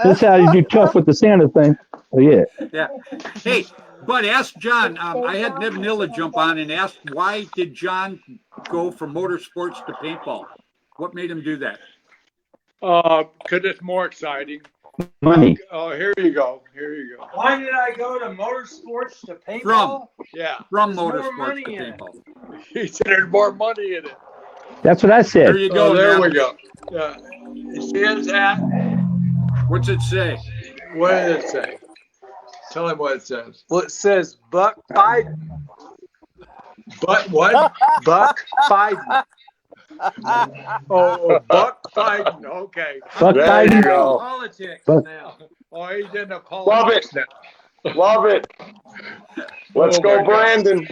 That's how you do tough with the Santa thing. Oh, yeah. Yeah. Hey, Bud, ask John. I had Neb Nilla jump on and ask, why did John go from motorsports to paintball? What made him do that? Because it's more exciting. Money. Oh, here you go. Here you go. Why did I go to motorsports to paintball? Yeah. From There's more motorsports money to in it. paintball. He said there's more money in it. That's what I There said. you go. Oh, there Jeff. we go. Yeah. See his hat? What's it say? What does it say? Tell him what it says. Well, it says Buck Biden. But what? Buck Biden. Oh, Buck Biden. Okay. Buck There Biden. you go. Politics But- now. Oh, he's in the Love politics it. now. Love it. Let's Oh, go, my God. Brandon.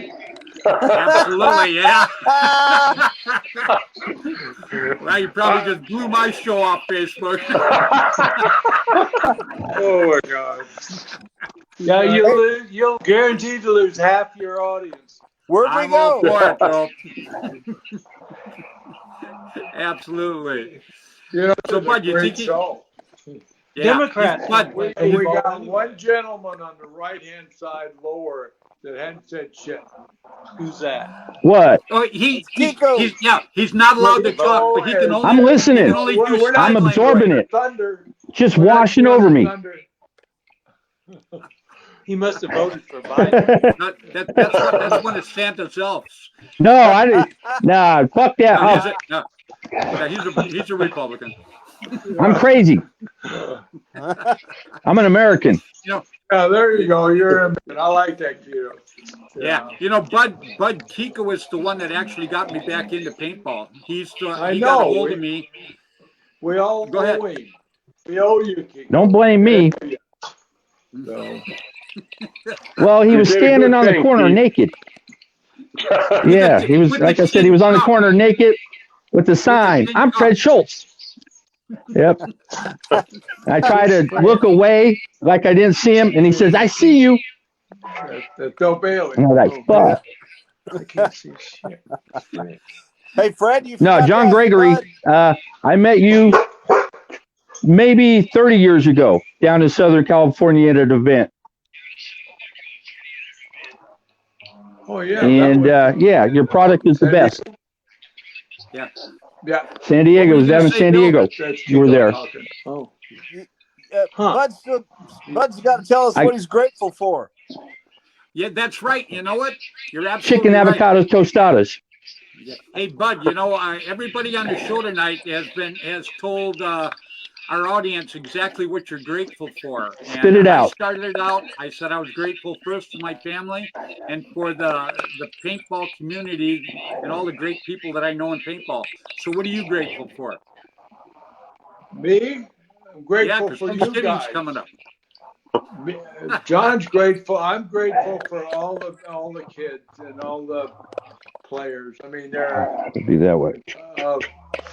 Absolutely, yeah. Well, you probably just blew my show off Facebook. Oh my God. Yeah, you'll guarantee to lose half your audience. Where'd we I'm all go? for it, Joe. Absolutely. You know, So, it's a Bud, you great think show. Yeah. Democrats Bud, don't play We paintball got anyway. one gentleman on the right-hand side lower that hadn't said shit. Who's that? What? oh, he's Kiko. not allowed to talk, but he can only I'm listening. He can only do We're not sign I'm language. absorbing it. Thunder. Just We're not washing stealing over me. thunder. He must have voted for Biden. No, that's one of Santa's elves. No, I didn't. Nah, fuck that. No, he's Oh, a, no. Yeah, he's a Republican. I'm crazy. I'm an American. You know, Yeah, there you go. You're in. I like that, Kito. yeah. You know, Bud Kiko is the one that actually got me back into paintball. He I got a know. hold of me. We all Go ahead. owe him. We owe you, Kiko. Don't blame me. So, Well, he You was did a standing good on the thing, corner Keith. naked. Yeah, he was, With the like I said, he was on the chin up. corner naked with the sign, chin I'm up. Fred Schultz. Yep. I tried to look away like I didn't see him, and he says, I see you. that's Bill Bailey. And I was like, fuck. I can't see shit. Hey, Fred, you No, forgot John to ask Gregory, Bud. I met you maybe 30 years ago down in Southern California at an event. Oh, yeah. And yeah, your product is the best. Yeah. Yeah. San Diego, What were was you down gonna in say, San Bill? Diego. That's You were Kiko there. talking. Oh. Huh. Bud's got to tell us I- what he's grateful for. Yeah, that's right. You know what? You're Chicken absolutely right. avocados tostadas. Yeah. Hey, Bud, you know, everybody on the show tonight has told our audience exactly what you're grateful for. And Spit it out. I started it out. I said I was grateful first for my family and for the paintball community and all the great people that I know in paintball. So what are you grateful for? Me? I'm Yeah, grateful because for you Thanksgiving's guys. coming up. John's grateful. I'm grateful for all the kids and all the players. I mean, they're It'll be that way.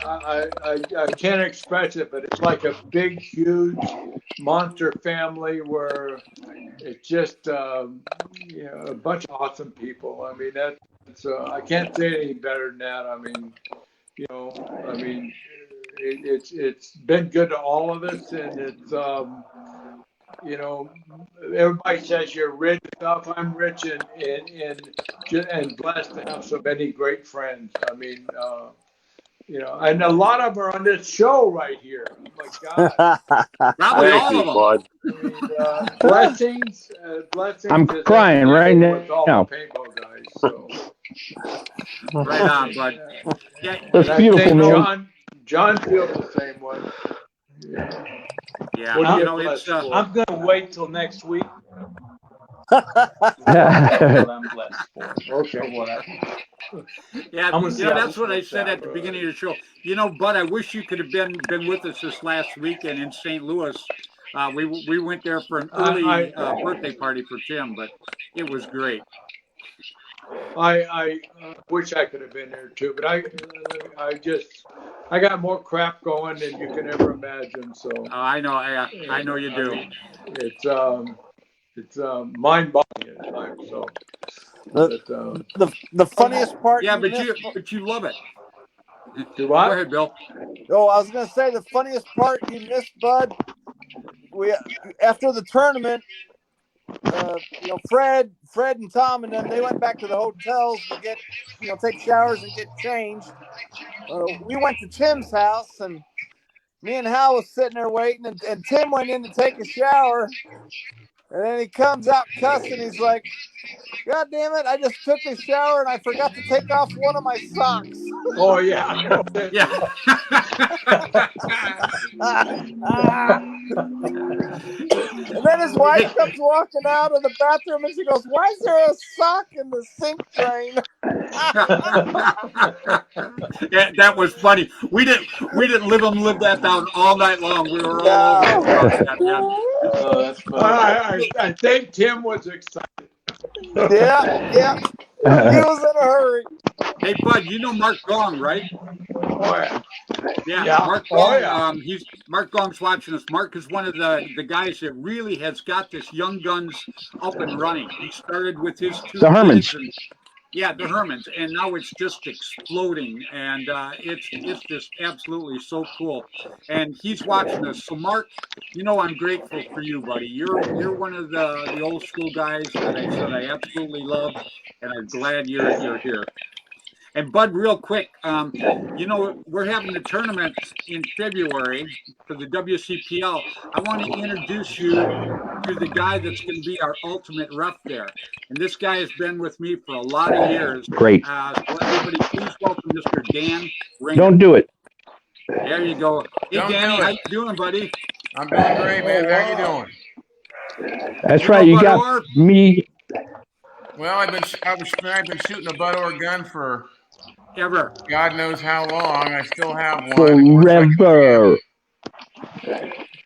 I can't express it, but it's like a big, huge monster family where it's just a bunch of awesome people. I mean, that's I can't say anything better than that. I mean, it's been good to all of us, and it's everybody says you're rich stuff. I'm rich and blessed to have so many great friends. I mean, and a lot of them are on this show right here. Oh my God. Probably Thank all you, of them. bud. I mean, blessings. I'm is crying right with all now. the paintball guys. So. Right on, Bud. Yeah, That's And I beautiful, think man. John feels the same way. Yeah. yeah. What do You you know, blessed it's for? I'm going to wait till next week. What I'm blessed for. Okay. For what I, yeah. I'm gonna see how That's this what I works said out. at the beginning of the show. You know, Bud, I wish you could have been with us this last weekend in St. Louis. We went there for an early birthday party for Tim, but it was great. I wish I could have been there too, but I got more crap going than you can ever imagine. So I know, I know you do. It's mind-boggling at times. So, The funniest part. Yeah, you but missed, you love it. do Go what? ahead, Bill. Oh, I was gonna say the funniest part you missed, Bud. We after the tournament, Fred and Tom and them, they went back to the hotels to get, take showers and get changed. We went to Tim's house, and me and Hal was sitting there waiting, and Tim went in to take a shower, and then he comes out cussing. He's like, "God damn it! I just took a shower and I forgot to take off one of my socks." Oh, yeah. Yeah. And then his wife comes walking out of the bathroom and she goes, "Why is there a sock in the sink drain?" Yeah, that was funny. We didn't live that down all night long. We were all over the truck that man. Oh, that's funny. I think Tim was excited. Yeah. He was in a hurry. Hey Bud, you know Mark Gong, right? Oh, yeah. Yeah, Yeah. Mark Oh, Gong. yeah. Mark Gong's watching us. Mark is one of the guys that really has got this Young Guns up and running. He started with his two The Hermans. kids and yeah, the Hermans, and now it's just exploding, and it's just absolutely so cool. And he's watching us. So Mark, you know I'm grateful for you, buddy. You're one of the old school guys that I said I absolutely love, and I'm glad you're here. And Bud, real quick, you know, we're having a tournament in February for the WCPL. I want to introduce you to the guy that's going to be our ultimate ref there. And this guy has been with me for a lot of years. Great. So everybody, please welcome Mr. Dan Ringer. Don't do it. There you go. Hey, Don't Danny, do it. how you doing, buddy? I'm doing great, man. Oh, How you wow. doing? That's You right. know You Bud got Orr? me Well, I've been shooting a butt or gun for Ever. God knows how long. I still have one. Of course, forever.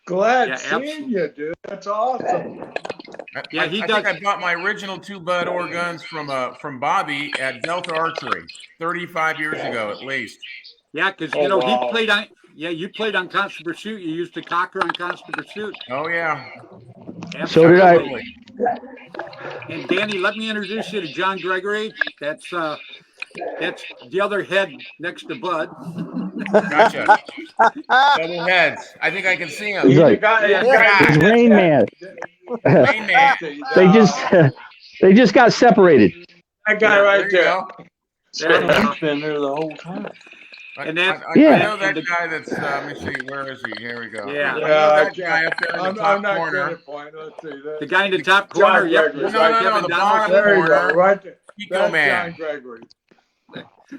Glad Yeah, seeing absolutely. you, dude. That's awesome. Yeah, he I does. think I bought my original two butt or guns from Bobby at Delta Archery 35 years ago at least. Yeah, because Oh, you know wow. he played on. Yeah, you played on Constant Pursuit. You used the cocker on Constant Pursuit. Oh yeah. So did I. Absolutely. And Danny, let me introduce you to John Gregory. That's the other head next to Bud. Gotcha. Double heads. I think I can see him. He's like, Yeah. it's Rain Man. Rain Man. They just got separated. That guy right There you there. go. There you go. He's been there the whole time. And that's I know that guy that's, let me see, where is he? Here we go. Yeah. I know Yeah, that guy up there in the I'm top not corner. going to point. Let's see. the guy in the top John corner. Yep. Gregory. No, Kevin the Donaldson. bottom There you go. corner. Right there. Pico That's Man. John Gregory.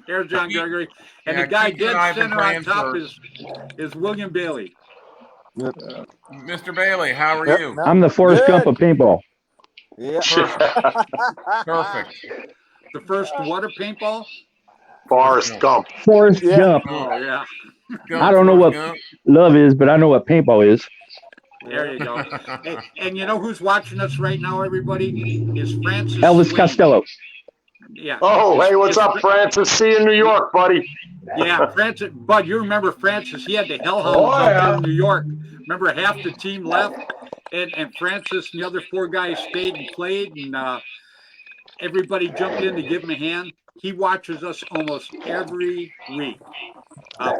There's John Gregory. And Yeah, the guy Keith and I dead have been center on praying top for- is William Bailey. Mr. Bailey, how are Yep, you? no. I'm the Forrest Good. Gump of paintball. Yeah. Perfect. The first what of paintball? Forrest Gump. Forrest Yeah. Gump. Oh yeah. I don't know what love is, but I know what paintball is. There you go. And you know who's watching us right now, everybody? Is Francis Elvis Swain. Costello. Yeah. Oh, hey, what's It's- up, Francis? See you in New York, buddy. Yeah, Francis. Bud, you remember Francis? He had the Hellhounds Oh, up there yeah. in New York. Remember, half the team left, and Francis and the other four guys stayed and played, and everybody jumped in to give him a hand. He watches us almost every week.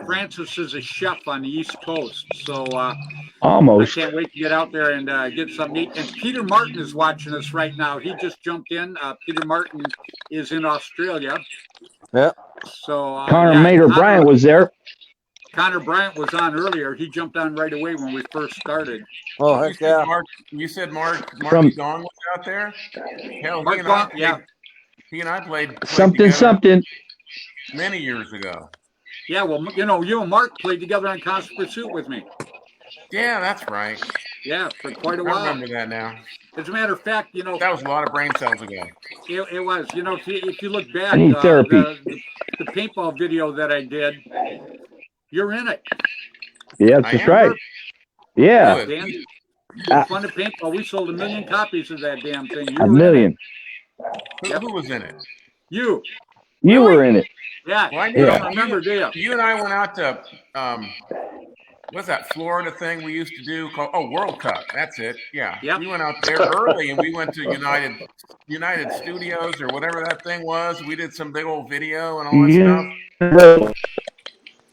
Francis is a chef on the East Coast, so I Almost. can't wait to get out there and get something to eat. And Peter Martin is watching us right now. He just jumped in. Peter Martin is in Australia. Yeah. So Connor yeah, Mater Bryant was there. Connor Bryant was on earlier. He jumped on right away when we first started. Oh heck yeah. You said Mark From- Gong was out there? Hell, Mark Gong, yeah. He and I played Something, together something. many years ago. Yeah, well, you know, you and Mark played together on Constant Pursuit with me. Yeah, that's right. Yeah, for quite a I while. remember that now. As a matter of fact, you know, That was a lot of brain cells ago. it was. You know, if you look back, I need therapy. The paintball video that I did, you're in it. Yeah, I that's am. right. Yeah, Good. Dan, Fun of Paintball. We sold 1 million copies of that damn thing. You a were in it. million. Who was in it? You. You were in it. Yeah. Well, I You know. don't remember, do you? You and I went out to what's that Florida thing we used to do called World Cup? That's it. Yeah. Yep. We went out there early and we went to United Studios or whatever that thing was. We did some big old video and all that stuff.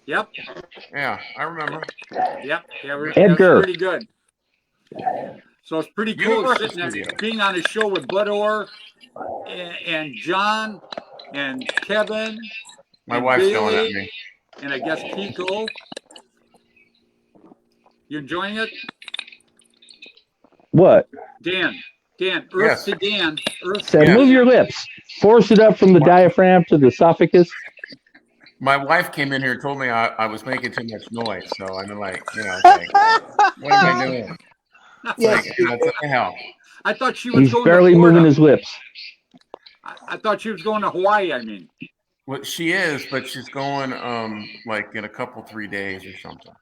Yep. Yeah, I remember. Yep. Yeah, Edgar. pretty good. So it's pretty cool Universal sitting there, Studios. being on a show with Bud Orr and John and Kevin. My and wife's Billy, yelling at me. And I guess Pico. You enjoying it? What? Dan, Earth Yes. to Dan. Earth Said, to move Dan. your lips. Force it up from the diaphragm to the esophagus. My wife came in here and told me I was making too much noise. So I'm like, it's like, what am I doing? It's Yes. like, what the hell? I thought she was He's going barely to Florida. moving his lips. I thought she was going to Hawaii, I mean. Well, she is, but she's going like in a couple 3 days or something.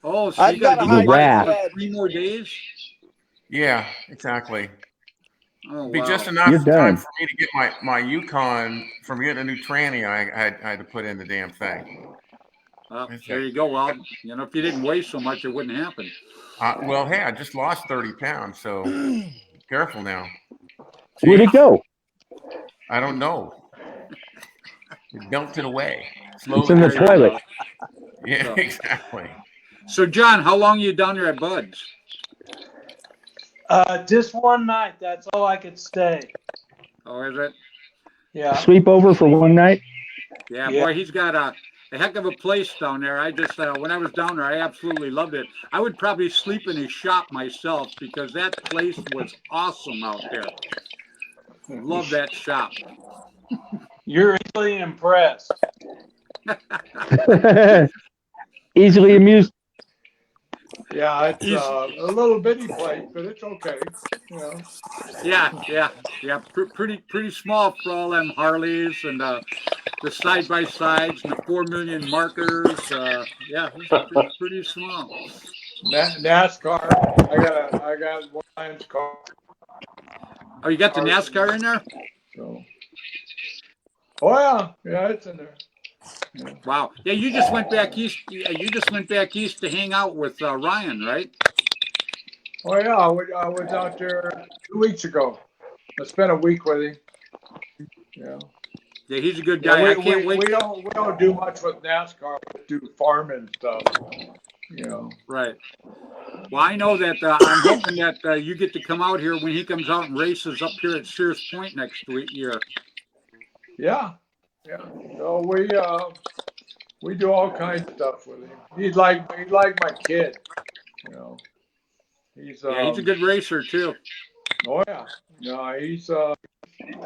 Oh, so I've you got to got a be high quiet for Fred. 3 more days? Yeah, exactly. Oh, Be wow. just enough You're time done. for me to get my Yukon from getting a new tranny. I had to put in the damn thing. Well, It's there like, you go. Well, if you didn't weigh so much, it wouldn't happen. well, hey, I just lost 30 pounds, so careful now. Where'd it Jeez, go? I don't know. It melted away It's slowly. in the There you toilet. go. Yeah, So- exactly. So, John, how long are you down there at Bud's? Just one night. That's all I could stay. Oh, is it? Yeah. Sleep over for one night. Yeah, Yeah. boy, he's got a heck of a place down there. I just, when I was down there, I absolutely loved it. I would probably sleep in his shop myself because that place was awesome out there. Love that shop. You're easily impressed. Easily amused. Yeah, it's He's- a little bitty place, but it's okay. You know. Yeah. Pretty small for all them Harleys and the side by sides and the 4 million markers. Yeah, it's pretty small. NASCAR. I got one Lions car. Oh, you got the NASCAR in there? So. Oh yeah, it's in there. Yeah. Wow. Yeah, you just went back east. Yeah, you just went back east to hang out with Ryan, right? Oh yeah, I was out there 2 weeks ago. I spent a week with him. Yeah. Yeah, he's a good guy. Yeah, I can't wait. We don't do much with NASCAR. We do farming stuff. You know. Right. Well, I know that I'm hoping that you get to come out here when he comes out and races up here at Sears Point next year. Yeah. So we do all kinds of stuff with him. He's like my kid. You know. He's Yeah, he's a good racer too. Oh yeah. No, he's a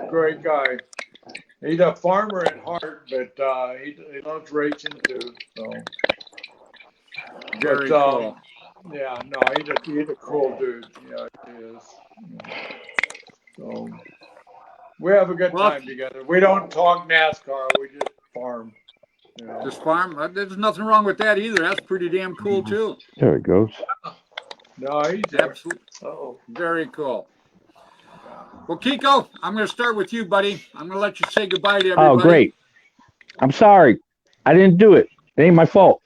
great guy. He's a farmer at heart, but he loves racing too. So. Very cool. Yeah, no, he's a cool dude. Yeah, he is. So we have a good time together. We don't talk NASCAR. We just farm. You know. This farm, there's nothing wrong with that either. That's pretty damn cool too. There it goes. No, he's Absolutely. Very cool. Well, Kiko, I'm going to start with you, buddy. I'm going to let you say goodbye to everybody. Oh, great. I'm sorry. I didn't do it. It ain't my fault.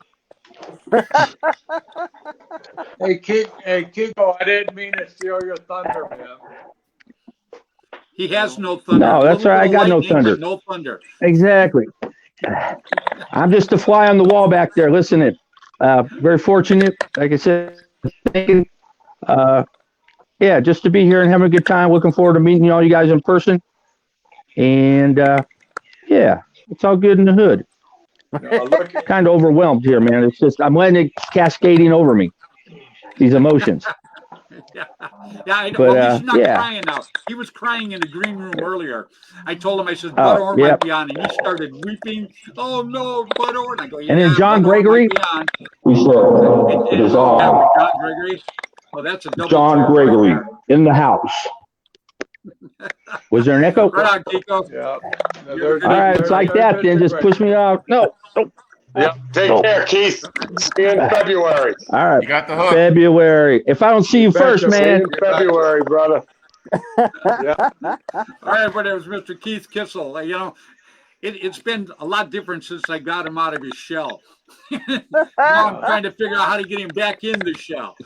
Hey, Kiko, I didn't mean to steal your thunder, man. He has no thunder. No, that's A little right. I bit of got no lightning, thunder. but no thunder. Exactly. I'm just a fly on the wall back there listening. Very fortunate, like I said. Yeah, just to be here and having a good time. Looking forward to meeting all you guys in person. And yeah, it's all good in the hood. Kind of overwhelmed here, man. It's just I'm letting it cascading over me. These emotions. Yeah, I know. But, Well, he's not yeah. crying now. He was crying in the green room earlier. I told him, I said, Bud Orr might be on, and he started weeping. Oh no, Bud Orr. And I go, yeah, And then John Bud Orr Gregory. might be on. He said, It is all John Gregory. Oh, that's a double John check Gregory right in the house. Was there an echo? there. Right on, Kiko. Yeah. All right, it's like that. Then just push me out. No. Yep. Take care, Keith. See you in February. All right. You got the hook. February. If I don't see you first, See you man. in February, brother. Yeah. All right, but it was Mr. Keith Kissel. It's been a lot different since I got him out of his shell. Now I'm trying to figure out how to get him back in the shell.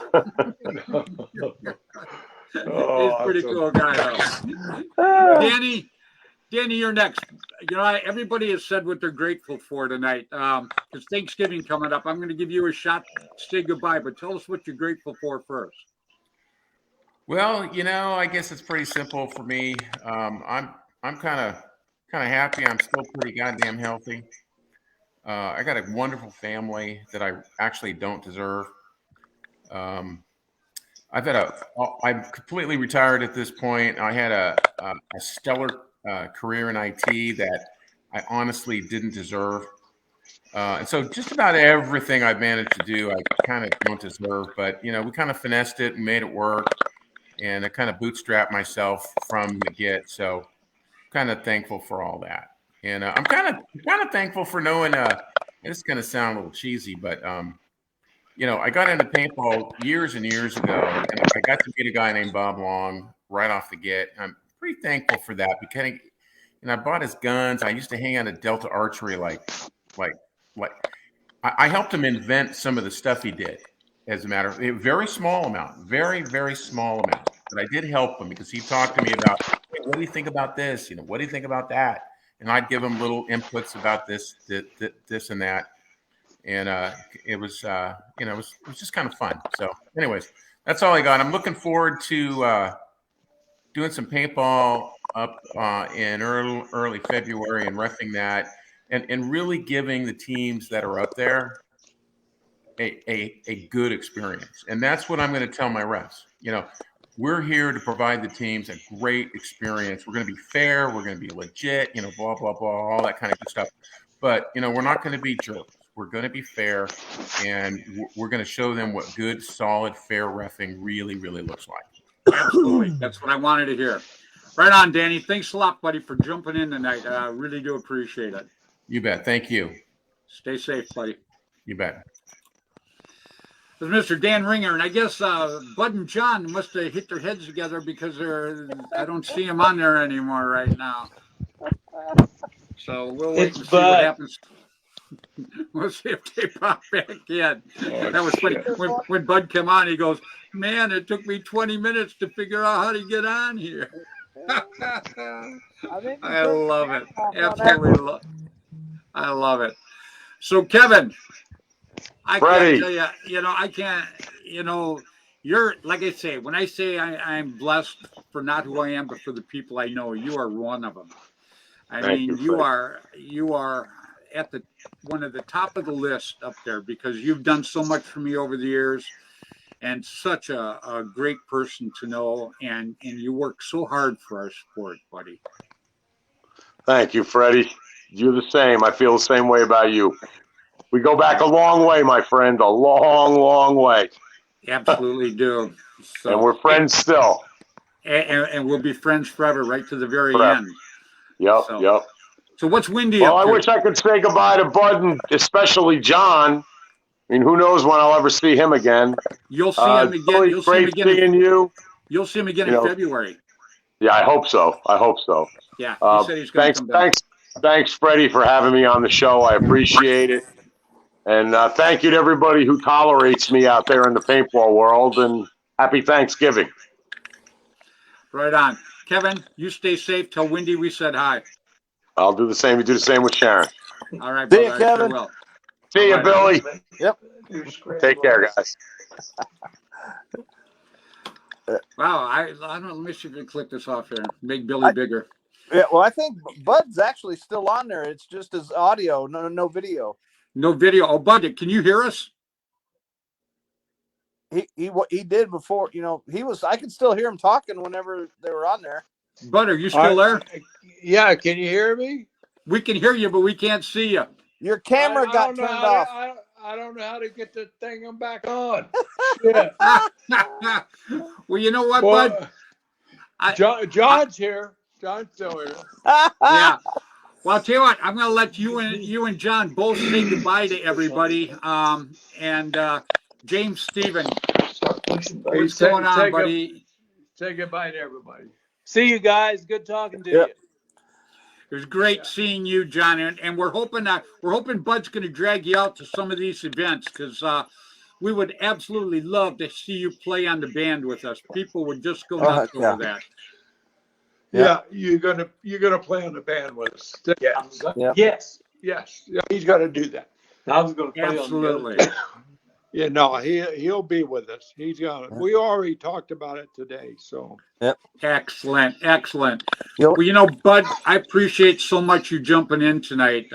He's a pretty cool guy, though. Danny, you're next. Everybody has said what they're grateful for tonight. It's Thanksgiving coming up. I'm going to give you a shot to say goodbye, but tell us what you're grateful for first. Well, I guess it's pretty simple for me. I'm kind of happy. I'm still pretty goddamn healthy. I got a wonderful family that I actually don't deserve. I'm completely retired at this point. I had a stellar career in IT that I honestly didn't deserve. And so just about everything I've managed to do, I kind of don't deserve, but we kind of finessed it and made it work, and I kind of bootstrapped myself from the get. So kind of thankful for all that. And I'm kind of thankful for knowing, this is going to sound a little cheesy, but, I got into paintball years and years ago, and I got to meet a guy named Bob Long right off the get. I'm pretty thankful for that because, I bought his guns. I used to hang out at Delta Archery, like I helped him invent some of the stuff he did. As a matter of a very small amount, very, very small amount. But I did help him because he talked to me about, hey, what do you think about this? What do you think about that? And I'd give him little inputs about this and that. And it was just kind of fun. So, anyways, that's all I got. I'm looking forward to doing some paintball up in early February and reffing that, and really giving the teams that are up there a good experience. And that's what I'm going to tell my refs. We're here to provide the teams a great experience. We're going to be fair. We're going to be legit, blah, blah, blah, all that kind of good stuff. But, we're not going to be jerks. We're going to be fair, and we're going to show them what good, solid, fair reffing really, really looks like. Absolutely. That's what I wanted to hear. Right on, Danny. Thanks a lot, buddy, for jumping in tonight. I really do appreciate it. You bet. Thank you. Stay safe, buddy. You bet. It was Mr. Dan Ringer, and I guess Bud and John must have hit their heads together because I don't see them on there anymore right now. So we'll wait and see what happens. We'll see if they pop back in. That was funny. When Bud came on, he goes, "Man, it took me 20 minutes to figure out how to get on here." I love it. Absolutely I love it. So, Kevin, I Freddy. can't tell you, I can't, you're, like I say, when I say I'm blessed for not who I am, but for the people I know, you are one of them. I mean, you are at one of the top of the list up there because you've done so much for me over the years and such a great person to know. And you work so hard for our sport, buddy. Thank you, Freddie. You're the same. I feel the same way about you. We go back a long way, my friend, a long, long way. Absolutely do. So, and we're friends still. And we'll be friends forever, right to the very end. Yep, yep. So what's Windy Well, up I to? wish I could say goodbye to Bud and especially John. I mean, who knows when I'll ever see him again. You'll see him again. Really You'll see him again. seeing you. You'll see him again in February. Yeah, I hope so. Yeah, he said he's going to come back. Thanks, Freddie, for having me on the show. I appreciate it. And thank you to everybody who tolerates me out there in the paintball world. And happy Thanksgiving. Right on. Kevin, you stay safe. Tell Windy we said hi. I'll do the same. You do the same with Sharon. All right, See brother. you, Kevin. I sure will. See you, Billy. Yep. Take care, guys. Wow, I don't know. Let me see if we can click this off here. Make Billy bigger. Yeah, well, I think Bud's actually still on there. It's just his audio, no video. No video. Oh, Bud, can you hear us? He did before. He was. I could still hear him talking whenever they were on there. Bud, are you still there? Yeah, can you hear me? We can hear you, but we can't see you. Your camera got turned off. I don't know how to get the thing back on. Well, you know what, Bud? John's here. John's still here. Yeah. Well, I'll tell you what. I'm going to let you and John both say goodbye to everybody. And James Stephen, what's going on, buddy? Say goodbye to everybody. See you guys. Good talking to you. It was great seeing you, John, and we're hoping Bud's going to drag you out to some of these events because we would absolutely love to see you play on the band with us. People would just go nuts over that. Yeah, you're gonna play on the band with us. Yeah. Yes, he's gonna do that. I was gonna play Absolutely. on the other. Yeah, no, he'll be with us. He's gonna. We already talked about it today, so. Yep. Excellent. Well, Bud, I appreciate so much you jumping in tonight.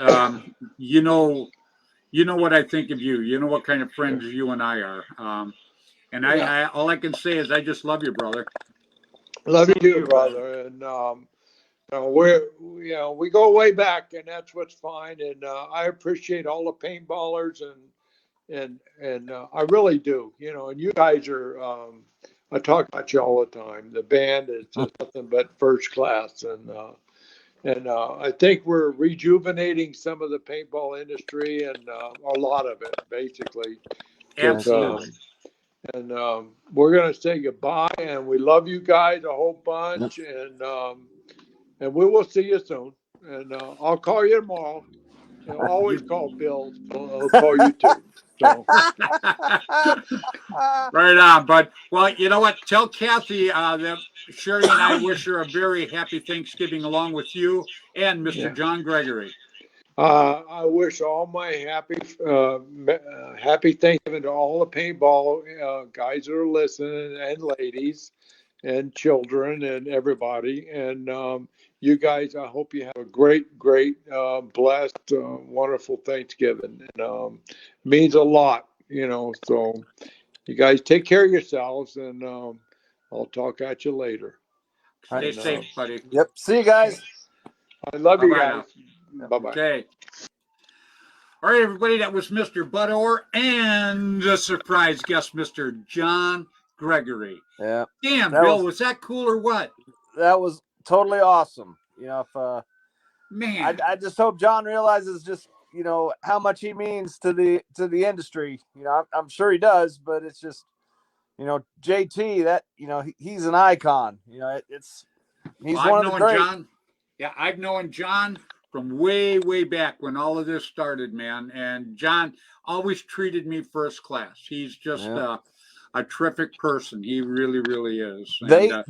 You know what I think of you. You know what kind of friends you and I are. And Yeah. I all I can say is I just love you, brother. Love you too, brother. And we go way back, and that's what's fine. And I appreciate all the paintballers, and I really do. And you guys are. I talk about you all the time. The band is just nothing but first class, and I think we're rejuvenating some of the paintball industry, and a lot of it, basically. Absolutely. And we're going to say goodbye, and we love you guys a whole bunch, and we will see you soon. And I'll call you tomorrow. Always call Bill. So I'll call you too. So Right on, bud. Well, you know what? Tell Kathy that Sherry and I wish her a very happy Thanksgiving along with you and Mr. yeah. John Gregory. I wish all my happy Thanksgiving to all the paintball guys that are listening, and ladies, and children, and everybody. And you guys, I hope you have a great, blessed, wonderful Thanksgiving. And means a lot, So you guys take care of yourselves, and I'll talk at you later. Stay And, safe, buddy. Yep. See you guys. I love you Bye-bye guys. Bye bye. Okay. All right, everybody. That was Mr. Budor and a surprise guest, Mr. John Gregory. Yeah. Damn, Bill, was that cool or what? That was totally awesome. If Man, I just hope John realizes just how much he means to the industry. I'm sure he does, but it's just JT, that he's an icon. He's one of the great. John. Yeah, I've known John from way, way back when all of this started, man. And John always treated me first class. He's just a terrific person. He really, really is. And,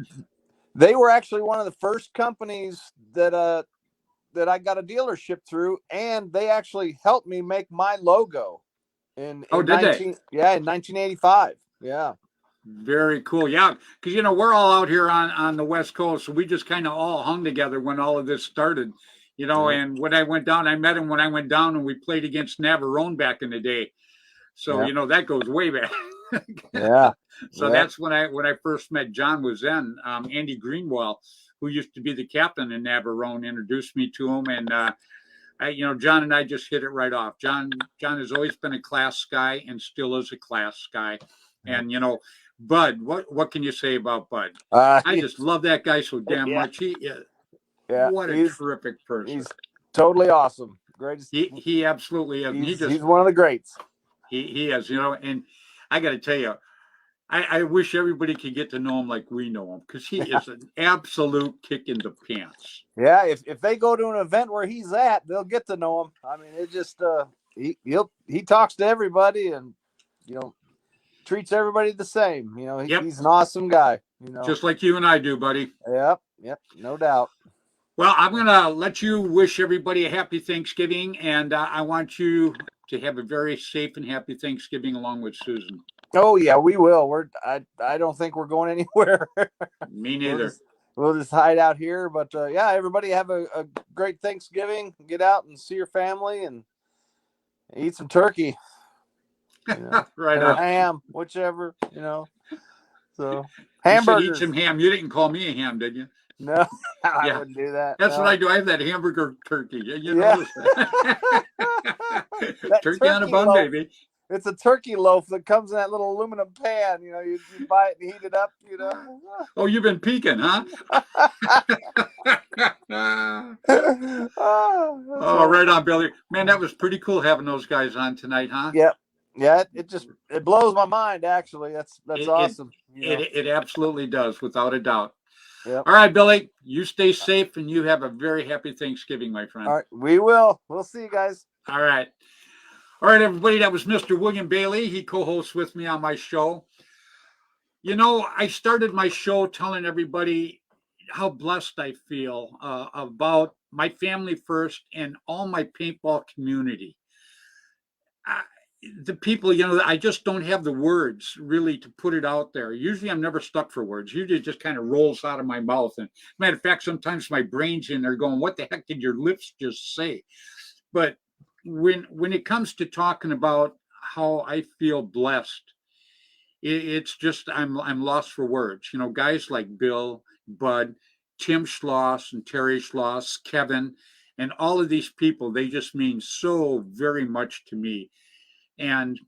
they were actually one of the first companies that I got a dealership through, and they actually helped me make my logo in 1985. Yeah. Very cool. Yeah, because we're all out here on the West Coast, so we just kind of all hung together when all of this started. And when I went down, I met him when I went down, and we played against Navarone back in the day. So that goes way back. Yeah. So that's when I first met John. Was then Andy Greenwell, who used to be the captain in Navarone, introduced me to him, and John and I just hit it right off. John has always been a class guy and still is a class guy, and Bud, what can you say about Bud? I just love that guy so damn much. What a terrific person. He's totally awesome. Greatest. He absolutely is. He's one of the greats. He is, and I got to tell you, I wish everybody could get to know him like we know him, because he is an absolute kick in the pants. Yeah, if they go to an event where he's at, they'll get to know him. I mean, it just he talks to everybody, and treats everybody the same. He's an awesome guy. Just like you and I do, buddy. Yep, no doubt. Well, I'm gonna let you wish everybody a happy Thanksgiving, and I want you to have a very safe and happy Thanksgiving along with Susan. Oh yeah, we will. I don't think we're going anywhere. Me neither. We'll just hide out here. But everybody have a great Thanksgiving. Get out and see your family and eat some turkey. Right or on. ham, whichever. So hamburgers. You should eat some ham. You didn't call me a ham, did you? No, I wouldn't do that. That's what I do. I have that hamburger turkey. Notice that. Turkey on a bun, loaf, baby. It's a turkey loaf that comes in that little aluminum pan. You buy it and heat it up. Oh, you've been peeking, huh? Oh, right on, Billy. Man, that was pretty cool having those guys on tonight, huh? Yep. Yeah, it blows my mind. Actually, that's awesome. It absolutely does, without a doubt. Yep. All right, Billy, you stay safe and you have a very happy Thanksgiving, my friend. All right, we will. We'll see you guys. All right. All right, everybody. That was Mr. William Bailey. He co-hosts with me on my show. I started my show telling everybody how blessed I feel about my family first and all my paintball community. The people, I just don't have the words really to put it out there. Usually I'm never stuck for words. Usually it just kind of rolls out of my mouth. And matter of fact, sometimes my brain's in there going, what the heck did your lips just say? But when it comes to talking about how I feel blessed it's just I'm lost for words. You know, guys like Bill, Bud, Tim Schloss, and Terry Schloss, Kevin, and all of these people. They just mean so very much to me, and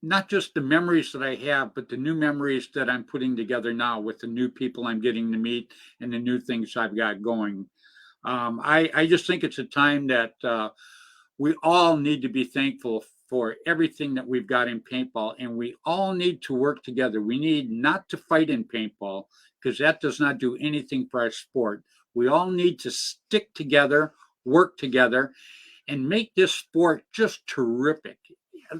not just the memories that I have, but the new memories that I'm putting together now with the new people I'm getting to meet and the new things I've got going. I just think it's a time that we all need to be thankful for everything that we've got in paintball, and we all need to work together. We need not to fight in paintball because that does not do anything for our sport. We all need to stick together, work together, and make this sport just terrific,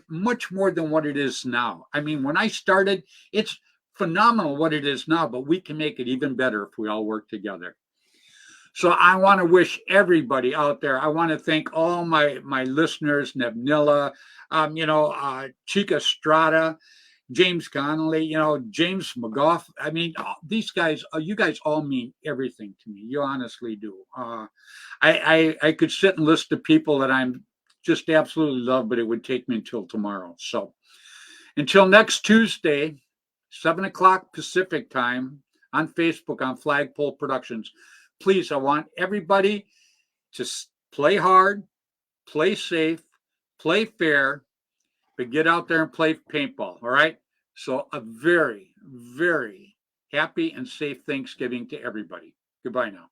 much more than what it is now. I mean, when I started, it's phenomenal what it is now, but we can make it even better if we all work together. So I want to wish everybody out there. I want to thank all my listeners, Nebnilla, Chica Strada, James Connolly, James McGough. I mean, these guys, you guys all mean everything to me. You honestly do. I could sit and list the people that I'm just absolutely love, but it would take me until tomorrow. So until next Tuesday, 7 o'clock Pacific time on Facebook on Flagpole Productions. Please, I want everybody to play hard, play safe, play fair, but get out there and play paintball. All right. So a very, very happy and safe Thanksgiving to everybody. Goodbye now.